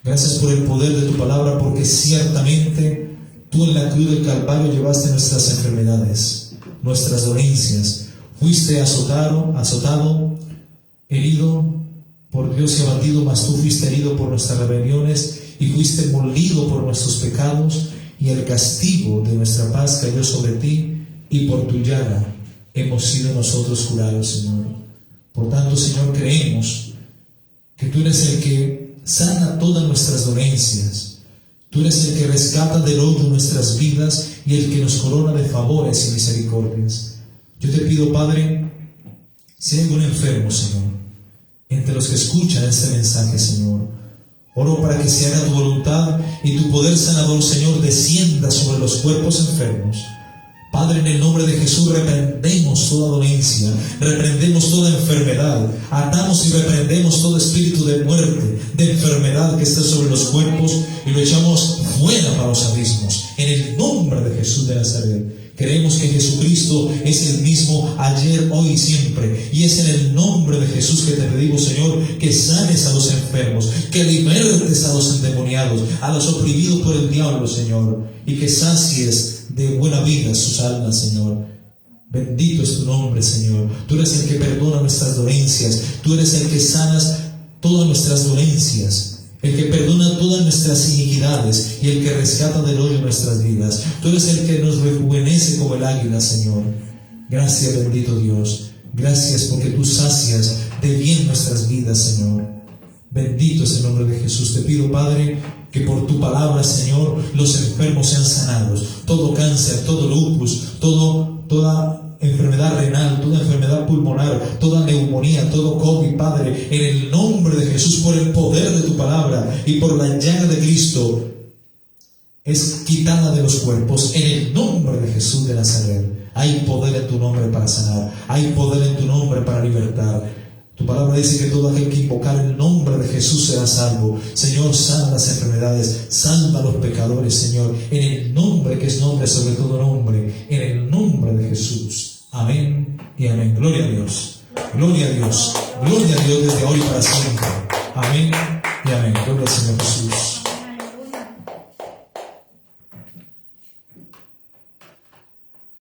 Gracias por el poder de tu palabra, porque ciertamente tú en la cruz del Calvario llevaste nuestras enfermedades, nuestras dolencias. Fuiste azotado, herido por Dios y abatido, mas tú fuiste herido por nuestras rebeliones y fuiste molido por nuestros pecados, y el castigo de nuestra paz cayó sobre ti, y por tu llaga hemos sido nosotros curados, Señor. Por tanto, Señor, creemos que tú eres el que sana todas nuestras dolencias. Tú eres el que rescata del hoyo nuestras vidas y el que nos corona de favores y misericordias. Yo te pido, Padre, si hay algún enfermo, Señor, entre los que escuchan este mensaje, Señor, oro para que se haga tu voluntad y tu poder sanador, Señor, descienda sobre los cuerpos enfermos. Padre, en el nombre de Jesús reprendemos toda dolencia, reprendemos toda enfermedad, atamos y reprendemos todo espíritu de muerte, de enfermedad que está sobre los cuerpos y lo echamos fuera para los abismos. En el nombre de Jesús de Nazaret. Creemos que Jesucristo es el mismo ayer, hoy y siempre. Y es en el nombre de Jesús que te pedimos, Señor, que sanes a los enfermos, que libertes a los endemoniados, a los oprimidos por el diablo, Señor, y que sacies de buena vida sus almas, Señor. Bendito es tu nombre, Señor. Tú eres el que perdona nuestras dolencias. Tú eres el que sanas todas nuestras dolencias, el que perdona todas nuestras iniquidades y el que rescata del hoyo nuestras vidas. Tú eres el que nos rejuvenece como el águila, Señor. Gracias, bendito Dios. Gracias porque tú sacias de bien nuestras vidas, Señor. Bendito es el nombre de Jesús. Te pido, Padre, que por tu palabra, Señor, los enfermos sean sanados. Todo cáncer, todo lupus, toda enfermedad renal, toda enfermedad pulmonar, toda neumonía, todo COVID, Padre, en el nombre de Jesús, por el poder de tu palabra y por la llaga de Cristo, es quitada de los cuerpos, en el nombre de Jesús de Nazaret. Hay poder en tu nombre para sanar, hay poder en tu nombre para libertar. Tu palabra dice que todo aquel que invocar el nombre de Jesús será salvo. Señor, sana las enfermedades, salva a los pecadores, Señor, en el nombre que es nombre sobre todo nombre, en el nombre de Jesús. Amén y amén. Gloria a Dios. Gloria a Dios. Gloria a Dios desde hoy para siempre. Amén y amén. Gloria al Señor Jesús.